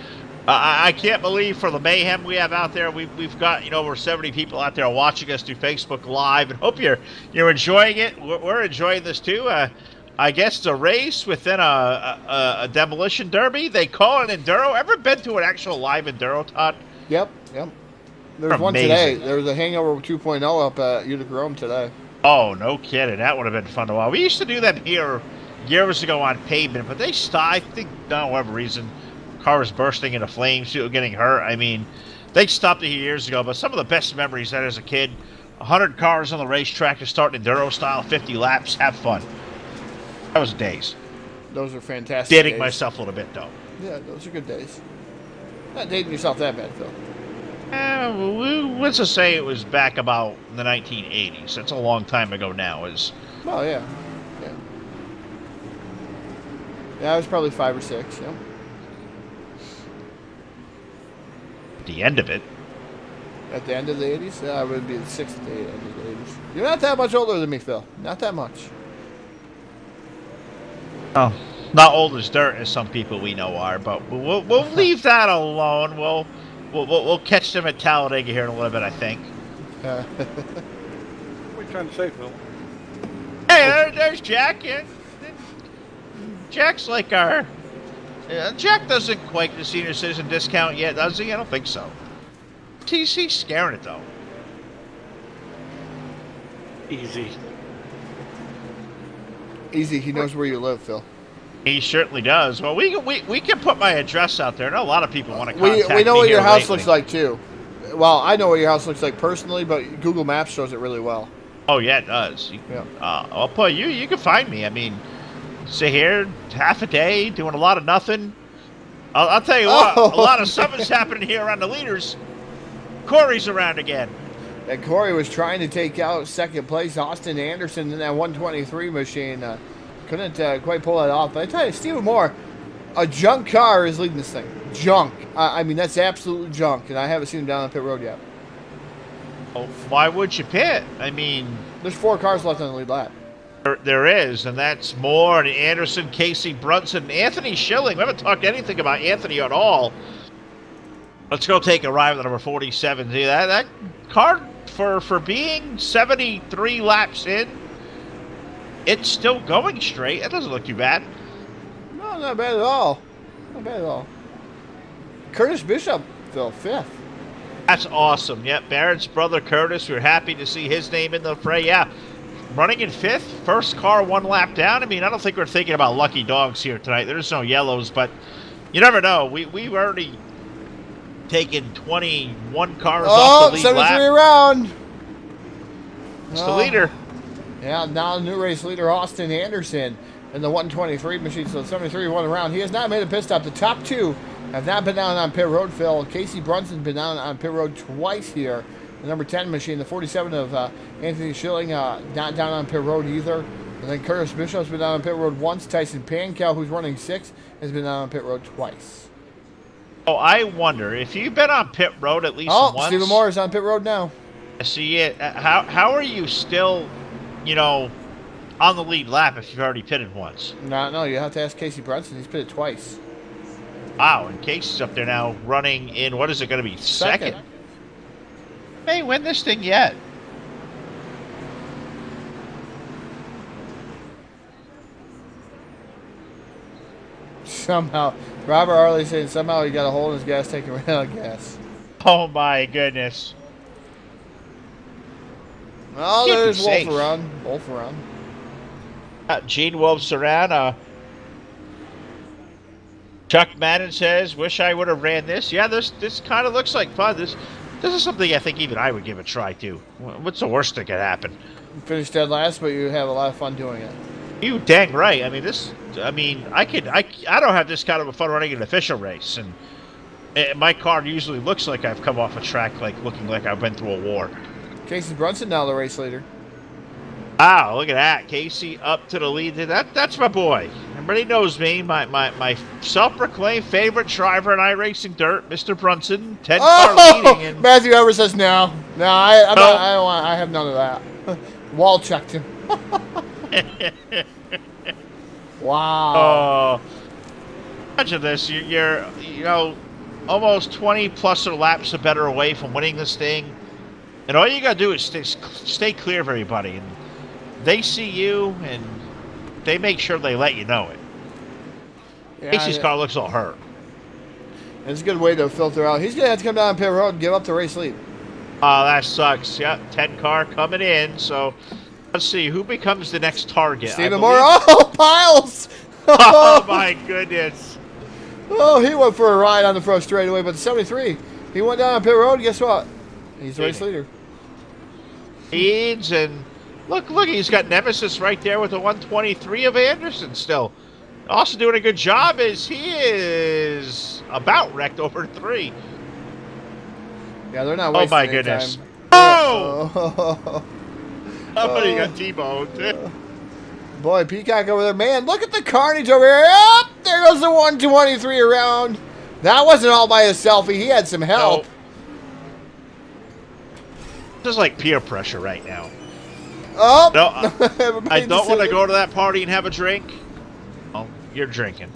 I can't believe for the mayhem we have out there, we've got over 70 people out there watching us do Facebook Live, and hope you're enjoying it. We're enjoying this too. I guess it's a race within a demolition derby. They call it Enduro. Ever been to an actual live Enduro, Todd? Yep. There's one today. There was a Hangover 2.0 up at Utica Rome today. Oh, no kidding. That would have been fun to watch. We used to do them here years ago on pavement, but they stopped. I think, for whatever reason, cars bursting into flames, people getting hurt. I mean, they stopped it years ago, but some of the best memories that as a kid, 100 cars on the racetrack to start Enduro style, 50 laps, have fun. That was days. Those are fantastic Dating days. myself a little bit, though. Yeah, those are good days. Not dating yourself that bad, Phil. Let's just say it was back about the 1980s. That's a long time ago now. Oh, yeah. Yeah, I was probably 5 or 6, yeah. The end of it. At the end of the 80s? Yeah, I would be the 6th at the end of the 80s. You're not that much older than me, Phil. Not that much. Oh, not old as dirt, as some people we know are, but we'll leave that alone. We'll catch them at Talladega here in a little bit, I think. What are you trying to say, Phil? Hey, there's Jack. Jack's like our... Jack doesn't quite the senior citizen discount yet, does he? I don't think so. He's scaring it, though. Easy. Easy, he knows where you live, Phil. He certainly does. Well, we can put my address out there. I know a lot of people want to contact me. We know what your house lately. looks like, too. Well, I know what your house looks like personally, but Google Maps shows it really well. Oh, yeah, it does. Yeah. I'll put you can find me. I mean, sit here half a day doing a lot of nothing. I'll tell you what, a lot of something's happening here around the leaders. Corey's around again. And Corey was trying to take out second place Austin Anderson in that 123 machine. Couldn't quite pull that off. But I tell you, Stephen Moore, a junk car is leading this thing. Junk. I mean, that's absolute junk. And I haven't seen him down on pit road yet. Well, why would you pit? I mean... There's 4 cars left on the lead lap. There is, and that's Moore and Anderson, Casey Brunson, Anthony Schilling. We haven't talked anything about Anthony at all. Let's go take a ride with number 47. See, that car, for being 73 laps in, it's still going straight. It doesn't look too bad. No, not bad at all. Not bad at all. Curtis Bishop, Phil, 5th. That's awesome. Yep, Barrett's brother Curtis. We're happy to see his name in the fray. Yeah, running in 5th. First car 1 lap down. I mean, I don't think we're thinking about lucky dogs here tonight. There's no yellows, but you never know. We've already taken 21 cars off the lead 73 lap. around. It's the leader. Yeah, now new race leader Austin Anderson in the 123 machine. So 73 1 around. He has not made a pit stop. The top 2 have not been down on pit road, Phil. Casey Brunson's been down on pit road twice here. The number 10 machine, the 47 of Anthony Schilling, not down on pit road either. And then Curtis Bishop's been down on pit road once. Tyson Pankow, who's running 6th, has been down on pit road twice. Oh, I wonder if you've been on pit road at least once. Stephen Moore is on pit road now. See it. How are you still, on the lead lap if you've already pitted once? No, you have to ask Casey Brunson. He's pitted twice. Wow, and Casey's up there now running in, what is it going to be, second? May win this thing yet. Somehow, Robert Harley saying somehow he got a hole in his gas tank and ran out of gas. Oh my goodness. Oh, Can't be there's safe. Wolf around. Gene Wolf's around. Chuck Madden says, wish I would have ran this. Yeah, this kind of looks like fun. This is something I think even I would give a try too. What's the worst that could happen? You finished dead last, but you have a lot of fun doing it. You dang right. I mean, I don't have this kind of fun running an official race, and my car usually looks like I've come off a track, like looking like I've been through a war. Casey Brunson now the race leader. Wow, look at that. Casey up to the lead. That's my boy. Everybody knows me. My self-proclaimed favorite driver in iRacing Dirt, Mr. Brunson, 10-car leading. And Matthew Evers says no. No, I'm No. not, I don't want. I have none of that. Wall checked him. Wow. oh, imagine this. You're almost 20 plus or laps or better away from winning this thing, and all you gotta do is stay clear of everybody, and they see you, and they make sure they let you know it. Yeah, Casey's car looks all hurt. It's a good way to filter out. He's gonna have to come down pit road and give up the race lead. Oh, that sucks. Yeah, 10 car coming in. So let's see who becomes the next target. Stephen Moore. Oh, Piles! Oh my goodness. Oh, he went for a ride on the front straightaway, but the 73, he went down on pit road. Guess what? He's the race leader. Leads, and look, he's got Nemesis right there with the 123 of Anderson still. Also doing a good job as he is about wrecked over 3. Yeah, they're not Oh wasting my any goodness. time. Oh! Somebody got T-boned. Boy, Peacock over there. Man, look at the carnage over here. Up there goes the 123 around. That wasn't all by his selfie. He had some help. No. This is like peer pressure right now. Oh! No, I Made don't want to decision. go to that party and have a drink. Oh, you're drinking.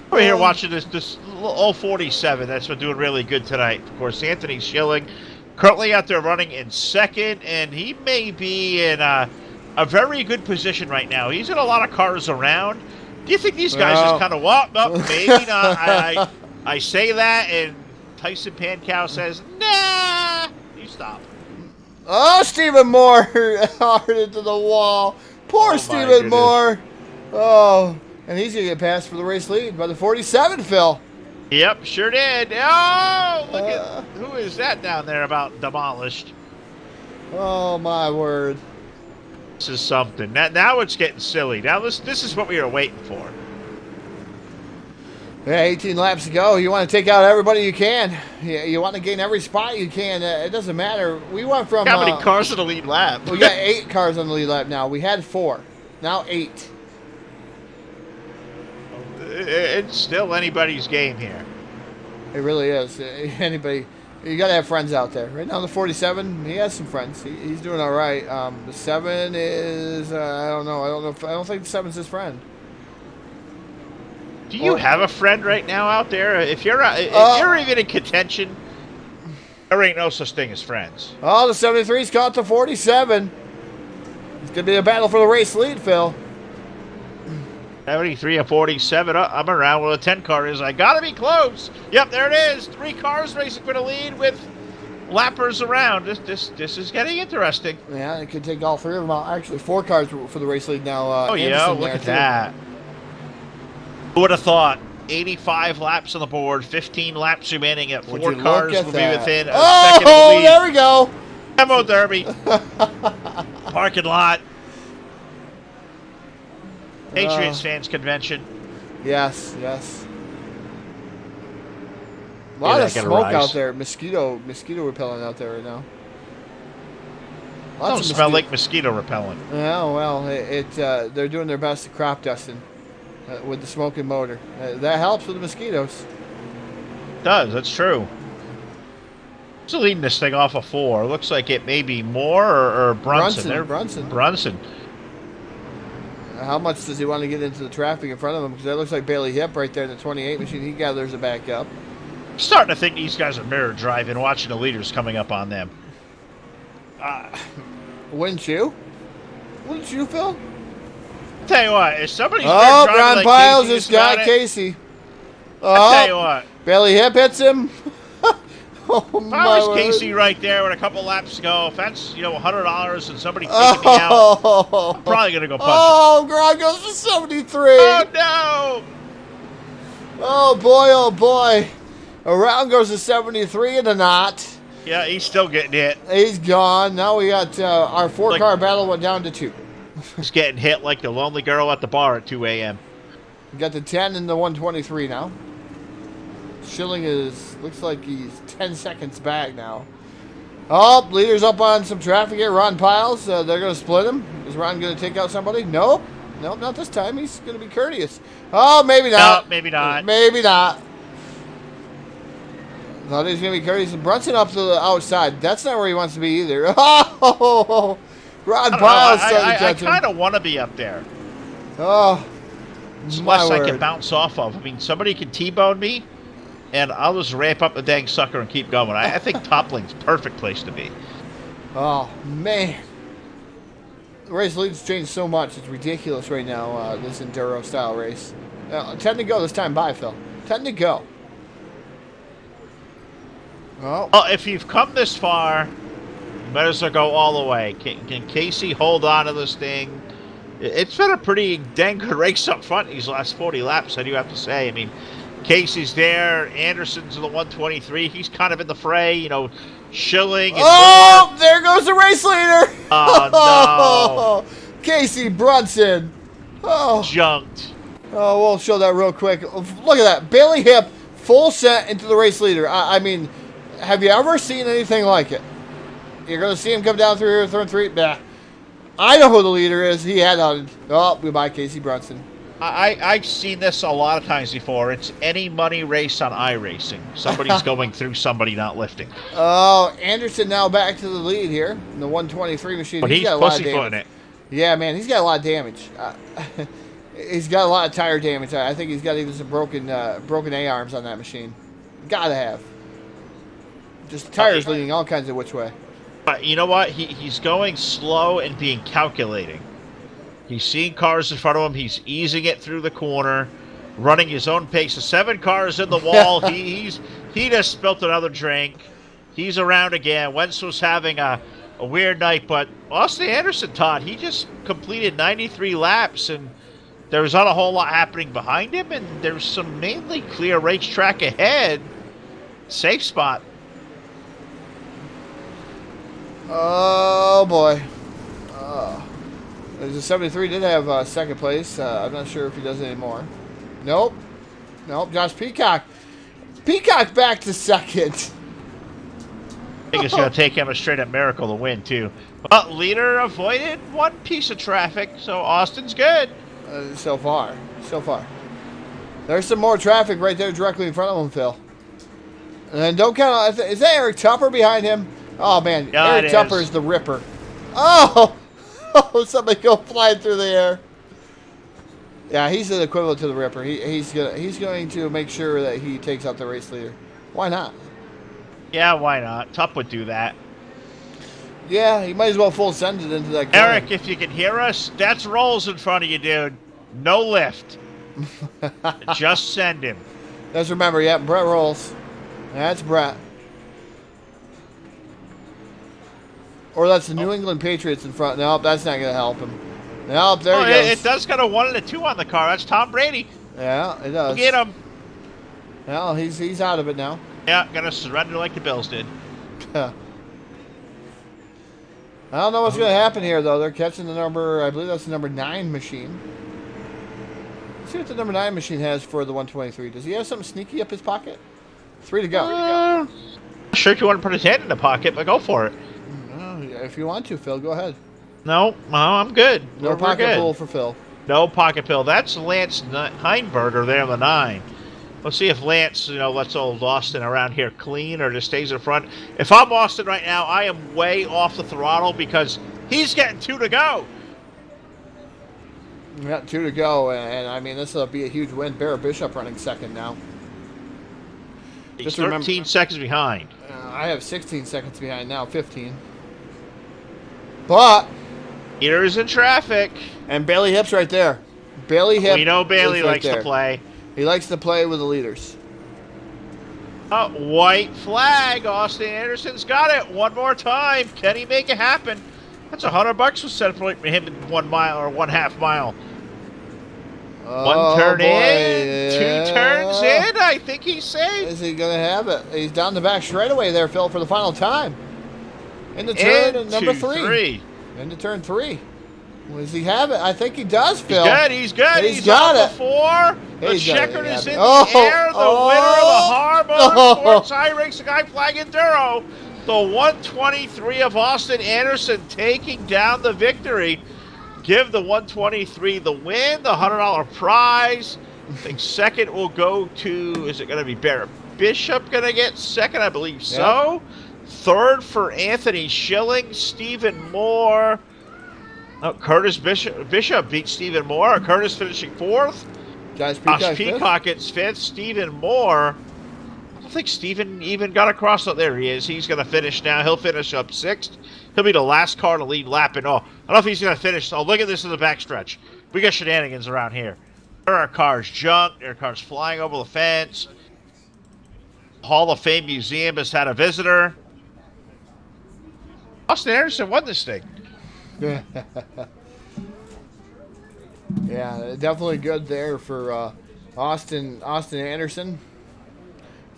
We're here watching this old 47 that's been doing really good tonight. Of course, Anthony Schilling currently out there running in second, and he may be in a very good position right now. He's in a lot of cars around. Do you think these guys just kind of walk up? Maybe not. I say that, and Tyson Pankow says, nah, you stop. Oh, Stephen Moore hard into the wall. Poor Stephen Moore. Oh, and he's going to get passed for the race lead by the 47, Phil. Yep, sure did. Oh, look at who is that down there about demolished. Oh, my word. This is something. Now it's getting silly. Now this is what we were waiting for. Yeah, 18 laps to go. You want to take out everybody you can. You want to gain every spot you can. It doesn't matter. We went from... How many cars in the lead lap? We got 8 cars on the lead lap now. We had 4. Now 8. It's still anybody's game here. It really is. Anybody... You got to have friends out there. Right now, the 47, he has some friends. He's doing all right. The 7 is... I don't know. I don't think the 7's his friend. Do you have a friend right now out there? If you're even in contention, there ain't no such thing as friends. Oh, the 73's caught the 47. It's going to be a battle for the race lead, Phil. 73 and 47. I'm around where the 10 car is. I got to be close. Yep, there it is. 3 cars racing for the lead with lappers around. This is getting interesting. Yeah, it could take all 3 of them out. Actually, 4 cars for the race lead now. Oh, yeah, Anderson look at too. that. Who would have thought? 85 laps on the board, 15 laps remaining at 4 cars will be within a second of the lead. There we go. Demo Derby. Parking lot. Patriots fans convention. Yes. A lot of smoke out there. Mosquito repellent out there right now. Don't smell like mosquito repellent. Yeah, well, they're doing their best to crop dusting with the smoking motor. That helps with the mosquitoes. It does, that's true. Who's leading this thing off of 4? Looks like it may be Moore or Brunson. Brunson. How much does he want to get into the traffic in front of him? Because that looks like Bailey Hip right there in the 28 machine. He gathers it back up. I'm starting to think these guys are mirror driving, watching the leaders coming up on them. Wouldn't you? Wouldn't you, Phil? Tell you what, if somebody's Ron driving like Piles Casey just got it, Casey. I'll tell you what. Bailey Hip hits him. If I was Casey right there with a couple laps to go, if that's, $100 and somebody taking me out, I'm probably going to go punch him. Oh, Gron goes to 73. Oh, no. Oh, boy. Around goes to 73 in the knot. Yeah, he's still getting hit. He's gone. Now we got our 4-car battle went down to 2. He's getting hit like the lonely girl at the bar at 2 a.m. We got the 10 and the 123 now. Schilling looks like he's 10 seconds back now. Oh, leader's up on some traffic here. Ron Piles, they're going to split him. Is Ron going to take out somebody? Nope. Nope, not this time. He's going to be courteous. Oh, maybe not. No, maybe not. Maybe not. Thought he was going to be courteous. Brunson up to the outside. That's not where he wants to be either. Oh, Ron Piles started catching. I kind of want to be up there. Oh, It's my less word. I can bounce off of. I mean, somebody can T-bone me, and I'll just ramp up the dang sucker and keep going. I think toppling's perfect place to be. Oh, man. The race leads changed so much. It's ridiculous right now, this Enduro style race. 10 to go this time. Bye, Phil. 10 to go. Oh. Well, if you've come this far, you might as well go all the way. Can Casey hold on to this thing? It's been a pretty dang good race up front these last 40 laps, I do have to say. I mean, Casey's there. Anderson's in the 123. He's kind of in the fray, you know, Schilling. And there goes the race leader. Oh, no. Casey Brunson. Oh. Junked. Oh, we'll show that real quick. Look at that. Bailey Hip, full set into the race leader. I mean, have you ever seen anything like it? You're going to see him come down through here, turn 3. Bah. I know who the leader is. He had on. Oh, goodbye, Casey Brunson. I've seen this a lot of times before. It's any money race on iRacing. Somebody's going through somebody not lifting. Oh, Anderson now back to the lead here in the 123 machine. But he's got a lot of pussyfooting damage. it. Yeah, man, he's got a lot of damage. He's got a lot of tire damage. I think he's got even some broken A-arms on that machine. Gotta have. Just tires leading all kinds of which way. But you know what? He's going slow and being calculating. He's seeing cars in front of him. He's easing it through the corner, running his own pace. The 7 cars in the wall. he just spilt another drink. He's around again. Wentz was having a weird night, but Austin Anderson, Todd, he just completed 93 laps, and there was not a whole lot happening behind him, and there's some mainly clear racetrack ahead. Safe spot. Oh, boy. The 73 did have second place. I'm not sure if he does it anymore. Nope. Nope. Josh Peacock. Peacock back to second. I think it's going to take him a straight-up miracle to win, too. But leader avoided one piece of traffic, so Austin's good. So far. So far. There's some more traffic right there directly in front of him, Phil. And don't count on... Is that Eric Tupper behind him? Oh, man. Yeah, Eric Tupper is the ripper. Oh! Oh, somebody go flying through the air. Yeah, he's the equivalent to the ripper. He's going to make sure that he takes out the race leader. Why not? Yeah, why not? Tup would do that. Yeah, he might as well full send it into that corner. Eric, if you can hear us, that's Rolls in front of you, dude. No lift. Just send him. Let's remember, yeah, Brett Rolls. That's Brett. Or that's the New England Patriots in front. Nope, that's not going to help him. Nope, there he goes. It does got a 1 and a 2 on the car. That's Tom Brady. Yeah, it does. Get him. Well, he's out of it now. Yeah, gonna surrender like the Bills did. I don't know what's going to happen here, though. They're catching the number, I believe that's the number 9 machine. Let's see what the number 9 machine has for the 123. Does he have something sneaky up his pocket? 3 to go. Not sure if you want to put his hand in the pocket, but go for it. If you want to, Phil, go ahead. No, I'm good. No We're pocket good. pull for Phil. No pocket pill. That's Lance Heinberger there on the 9. Let's see if Lance, lets old Austin around here clean or just stays in front. If I'm Austin right now, I am way off the throttle because he's getting 2 to go. We got 2 to go, and I mean, this will be a huge win. Bear Bishop running second now. He's Just 13 seconds behind. I have 16 seconds behind now, 15. But Peter's in traffic. And Bailey Hip's right there. Bailey Hip. We know Bailey likes to to play. He likes to play with the leaders. White flag. Austin Anderson's got it. One more time. Can he make it happen? That's $100 was set for him in 1 mile or 1/2 mile. One turn in, 2 turns in. I think he's safe. Is he going to have it? He's down the back straightaway there, Phil, for the final time. Into turn number 3. Into turn 3. Does he have it? I think he does, Phil. He's good. He's got it. The 4. The checkered is in the air. The winner of the HAR Motorsports IRacingIflag Enduro The 123 of Austin Anderson taking down the victory. Give the 123 the win, the $100 prize. I think second will go to, is it going to be Barrett Bishop going to get second? I believe so. Yep. Third for Anthony Schilling, Stephen Moore. Oh, Curtis Bishop beat Stephen Moore. Curtis finishing fourth. Josh Peacock gets fifth. Stephen Moore. I don't think Stephen even got across. Oh, there he is. He's going to finish now. He'll finish up sixth. He'll be the last car to lead lap. And I don't know if he's going to finish. Oh, look at this in the backstretch. We got shenanigans around here. There are cars junked. There are cars flying over the fence. Hall of Fame Museum has had a visitor. Austin Anderson won this thing. Yeah, definitely good there for Austin Anderson.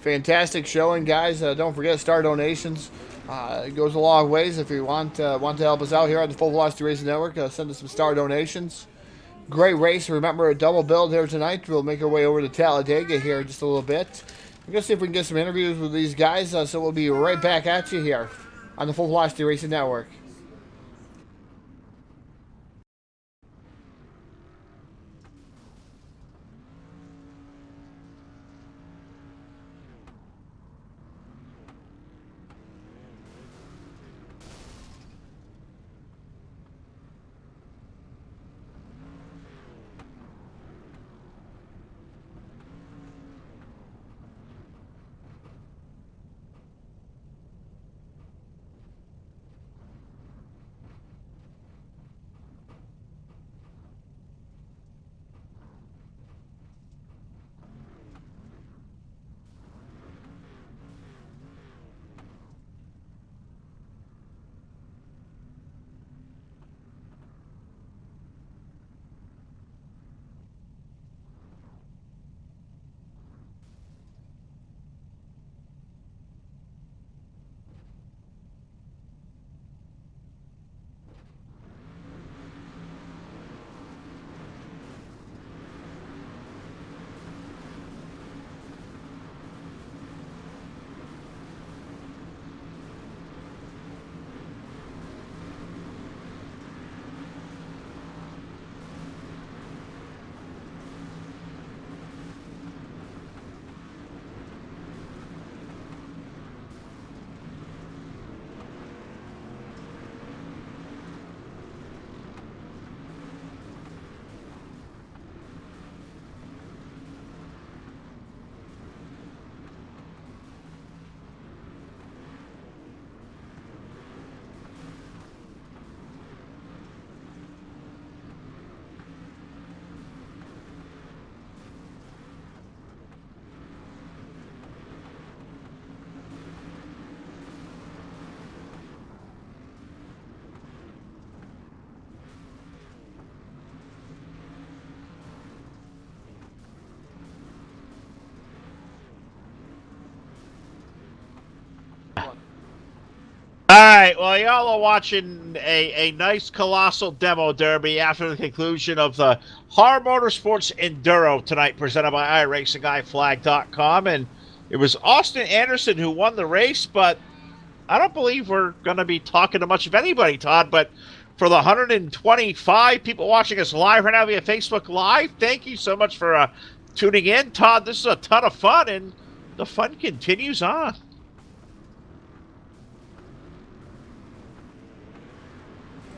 Fantastic showing, guys. Don't forget star donations. It goes a long ways. If you want to help us out here on the Full Velocity Racing Network, send us some star donations. Great race. Remember, a double build here tonight. We'll make our way over to Talladega here in just a little bit. We're going to see if we can get some interviews with these guys. So we'll be right back at you here on the Full Velocity Racing Network. All right, well, y'all are watching a nice colossal demo derby after the conclusion of the HAR Motorsports Enduro tonight, presented by IRacingIflag.com. And it was Austin Anderson who won the race, but I don't believe we're going to be talking to much of anybody, Todd. But for the 125 people watching us live right now via Facebook Live, thank you so much for tuning in. Todd, this is a ton of fun, and the fun continues on.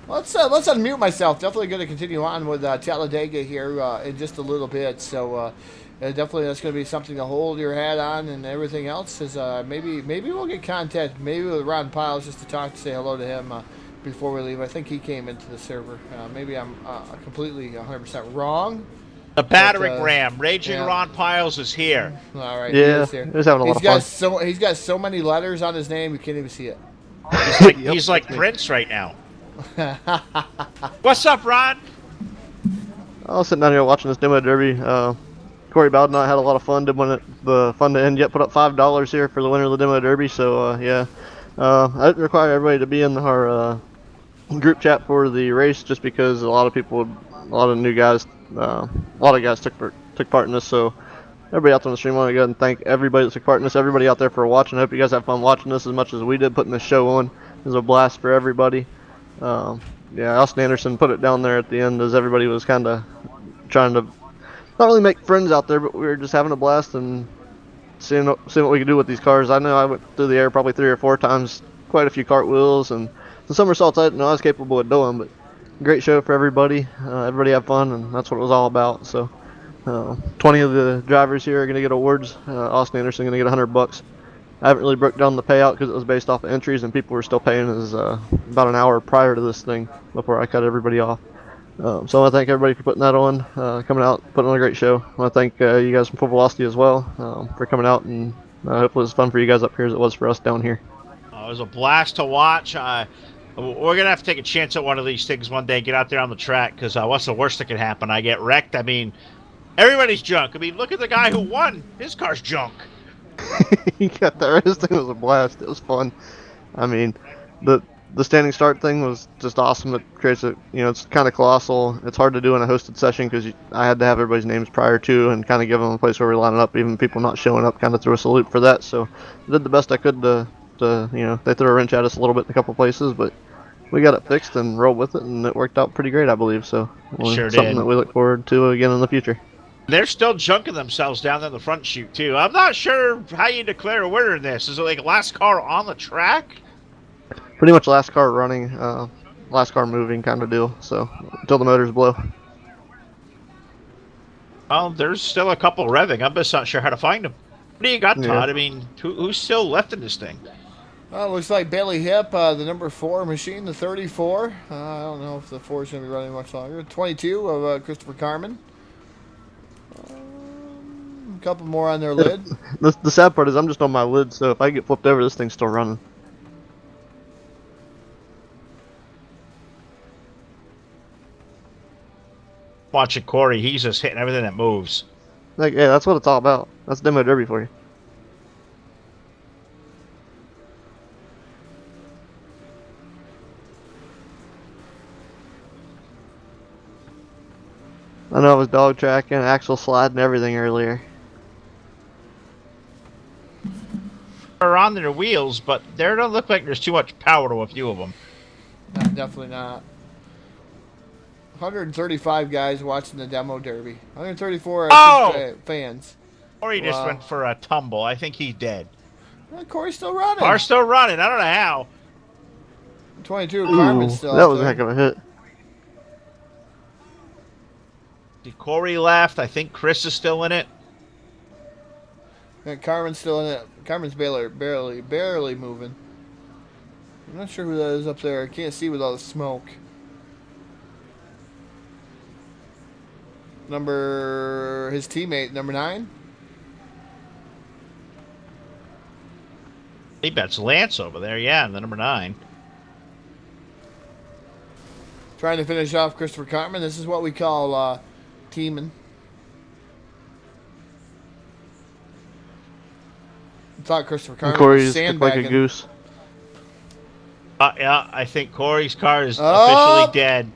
Let's unmute myself. Definitely going to continue on with Talladega here in just a little bit. So definitely that's going to be something to hold your hat on, and everything else is maybe we'll get contact maybe with Ron Piles just to talk to say hello to him before we leave. I think he came into the server. Maybe I'm completely 100% wrong. The battering ram, Raging Ron Piles is here. All right, yeah, he is here. He's having a lot of fun. He's got so many letters on his name you can't even see it. He's like Prince right now. What's up, Ron? I was sitting down here watching this demo derby. Corey Bowden and I had a lot of fun. Did one the fun to end yet. Put up $5 here for the winner of the demo derby. So yeah, I require everybody to be in our group chat for the race, just because a lot of new guys, a lot of guys took part in this. So everybody out there on the stream, I want to go ahead and thank everybody that's took part in this, everybody out there for watching. I hope you guys have fun watching this as much as we did putting this show on. It was a blast for everybody. Yeah, Austin Anderson put it down there at the end as everybody was kind of trying to not really make friends out there, but we were just having a blast and seeing what we could do with these cars. I know I went through the air probably 3 or 4 times, quite a few cartwheels and some somersaults I didn't know I was capable of doing, but great show for everybody. Everybody had fun, and that's what it was all about. So 20 of the drivers here are going to get awards. Austin Anderson going to get $100. I haven't really broke down the payout because it was based off of entries, and people were still paying as about an hour prior to this thing before I cut everybody off. So I want to thank everybody for putting that on, coming out, putting on a great show. I want to thank you guys from Full Velocity as well for coming out, and hopefully it was fun for you guys up here as it was for us down here. It was a blast to watch. We're going to have to take a chance at one of these things one day, get out there on the track, because what's the worst that can happen? I get wrecked. I mean, everybody's junk. I mean, look at the guy who won. His car's junk. He got there. His thing was a blast. It was fun. I mean, the standing start thing was just awesome. It creates it's kind of colossal. It's hard to do in a hosted session because I had to have everybody's names prior to and kind of give them a place where we're lining up. Even people not showing up kind of threw us a loop for that. So I did the best I could to they threw a wrench at us a little bit in a couple places, but we got it fixed and rolled with it, and it worked out pretty great, I believe. So sure something did. that we look forward to again in the future. They're still junking themselves down there in the front chute, too. I'm not sure how you declare a winner in this. Is it like last car on the track? Pretty much last car running, last car moving kind of deal. So until the motors blow. Well, there's still a couple revving. I'm just not sure how to find them. What do you got, Todd? Yeah. I mean, who's still left in this thing? Well, it looks like Bailey Hip, the number 4 machine, the 34. I don't know if the 4 is going to be running much longer. 22 of Christopher Carmen. A couple more on their lid. The sad part is I'm just on my lid, so if I get flipped over, this thing's still running. Watching Corey, he's just hitting everything that moves. Like, yeah, that's what it's all about. That's demo derby for you. I know I was dog tracking, axle sliding, everything earlier. They're on their wheels, but there don't look like there's too much power to a few of them. No, definitely not. 135 guys watching the demo derby. 134 fans. Corey just went for a tumble. I think he's dead. Corey's still running. Car's still running. I don't know how. 22 Carmen's still that was there. a heck of a hit. Corey left. I think Chris is still in it. Yeah, Carmen's still in it. Carmen's barely moving. I'm not sure who that is up there. I can't see with all the smoke. His teammate, number 9. I think that's Lance over there. Yeah, the number 9. Trying to finish off Christopher Carmen. This is what we call teaming. I thought Christopher Carmen was Corey's sandbagging. like a goose. Yeah, I think Corey's car is officially dead.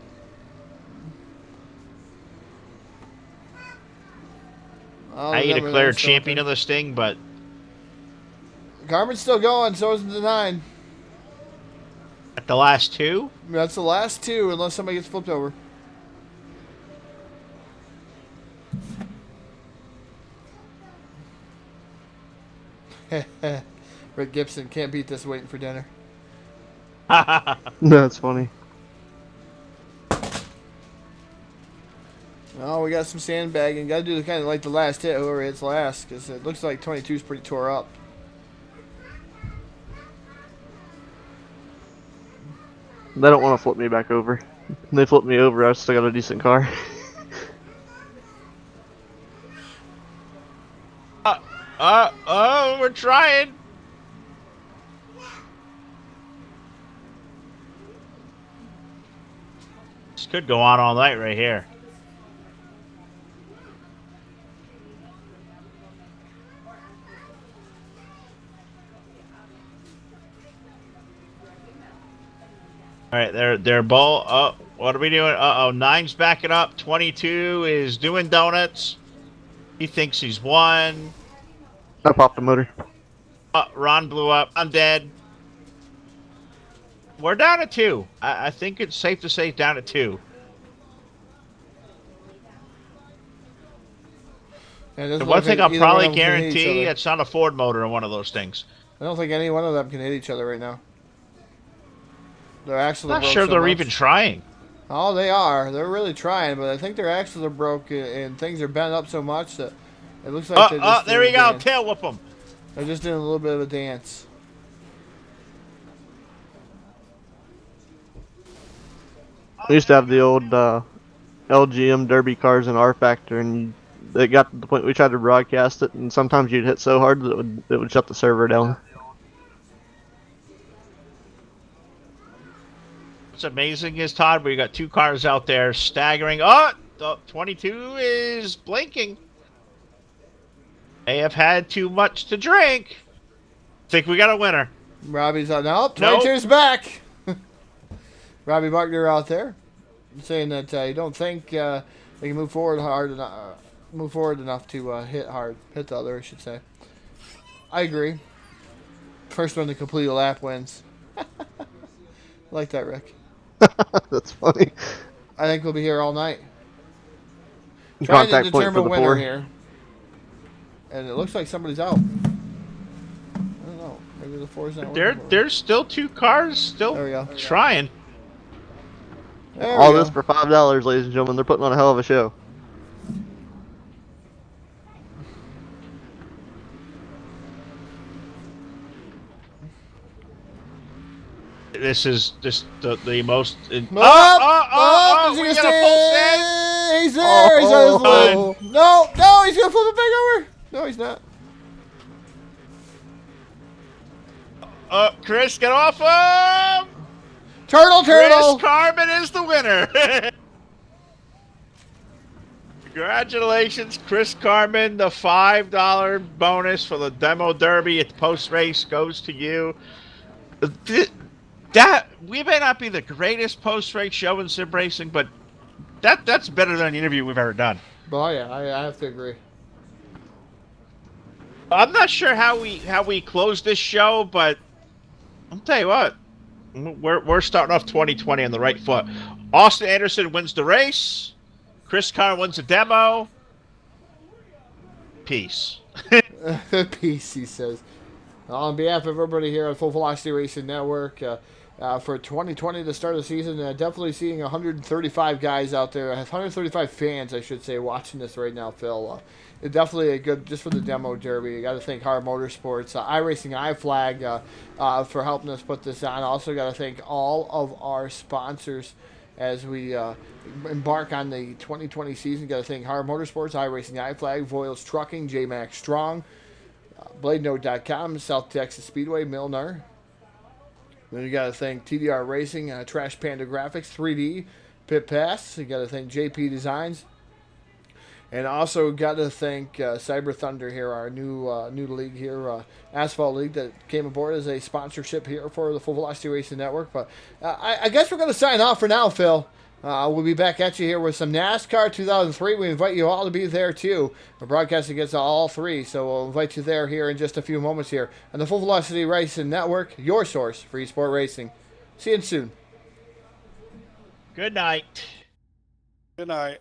I ain't declared champion of this thing, but Carmen's still going, so is the 9. at the last 2? That's the last 2, unless somebody gets flipped over. Rick Gibson can't beat this waiting for dinner. That's funny. Oh, we got some sandbagging. Got to do the kind of like the last hit, whoever hits last, because it looks like 22 is pretty tore up. They don't want to flip me back over. If they flip me over, I still got a decent car. We're trying. This could go on all night right here. All right, they're ball. Oh, what are we doing? 9's backing up. 22 is doing donuts. He thinks he's won. I popped the motor. Ron blew up. I'm dead. We're down to 2. I think it's safe to say down to 2. And The one thing I'll probably can hit each guarantee, other. it's not a Ford motor in one of those things. I don't think any one of them can hit each other right now. Their axles are I'm not broke sure so they're much. even trying. Oh, they are. They're really trying, but I think their axles are broke and things are bent up so much that it looks like they're just there we doing a go. dance. Tail whip them. They're just doing a little bit of a dance. We used to have the old LGM Derby cars in R Factor, and it got to the point we tried to broadcast it, and sometimes you'd hit so hard that it would shut the server down. What's amazing is, Todd, we got 2 cars out there staggering. Oh, the 22 is blinking. They have had too much to drink. Think we got a winner. Robbie's out now. 22's back. Robbie Buckner out there saying that you don't think they can move forward enough to hit the other, I should say. I agree. First one to complete a lap wins. Like that, Rick. That's funny. I think we'll be here all night. Trying to Contact point for determine the winner 4. here. And it looks like somebody's out. I don't know. Maybe the 4's not working. There's still 2 cars still There we go. trying. There All we this go. for $5, ladies and gentlemen. They're putting on a hell of a show. This is just the most. Is he We gonna got a full send. stay? He's there. He's on his low. No, he's gonna flip it back over. No, he's not. Chris, get off him! Turtle. Chris Carmen is the winner. Congratulations, Chris Carmen. The $5 bonus for the demo derby at post race goes to you. That we may not be the greatest post race show in sim racing, but that's better than any interview we've ever done. Oh yeah, I have to agree. I'm not sure how we close this show, but I'll tell you what, we're starting off 2020 on the right foot. Austin Anderson wins the race. Chris Carr wins the demo. Peace. Peace, he says. On behalf of everybody here at Full Velocity Racing Network, for 2020, the start of the season, definitely seeing 135 guys out there, 135 fans, I should say, watching this right now, Phil. Definitely a good, just for the demo derby. You got to thank HAR Motorsports, iRacingIflag for helping us put this on. Also got to thank all of our sponsors as we embark on the 2020 season. Got to thank HAR Motorsports, iRacingIflag, Voiles Trucking, J-Max Strong, BladeNote.com, South Texas Speedway, Milner. Then you got to thank TDR Racing, Trash Panda Graphics, 3D, Pit Pass. You got to thank JP Designs. And also got to thank Cyber Thunder here, our new league here, Asphalt League, that came aboard as a sponsorship here for the Full Velocity Racing Network. But I guess we're going to sign off for now, Phil. We'll be back at you here with some NASCAR 2003. We invite you all to be there, too. We're broadcasting against all 3, so we'll invite you there here in just a few moments here on the Full Velocity Racing Network, your source for eSport racing. See you soon. Good night. Good night.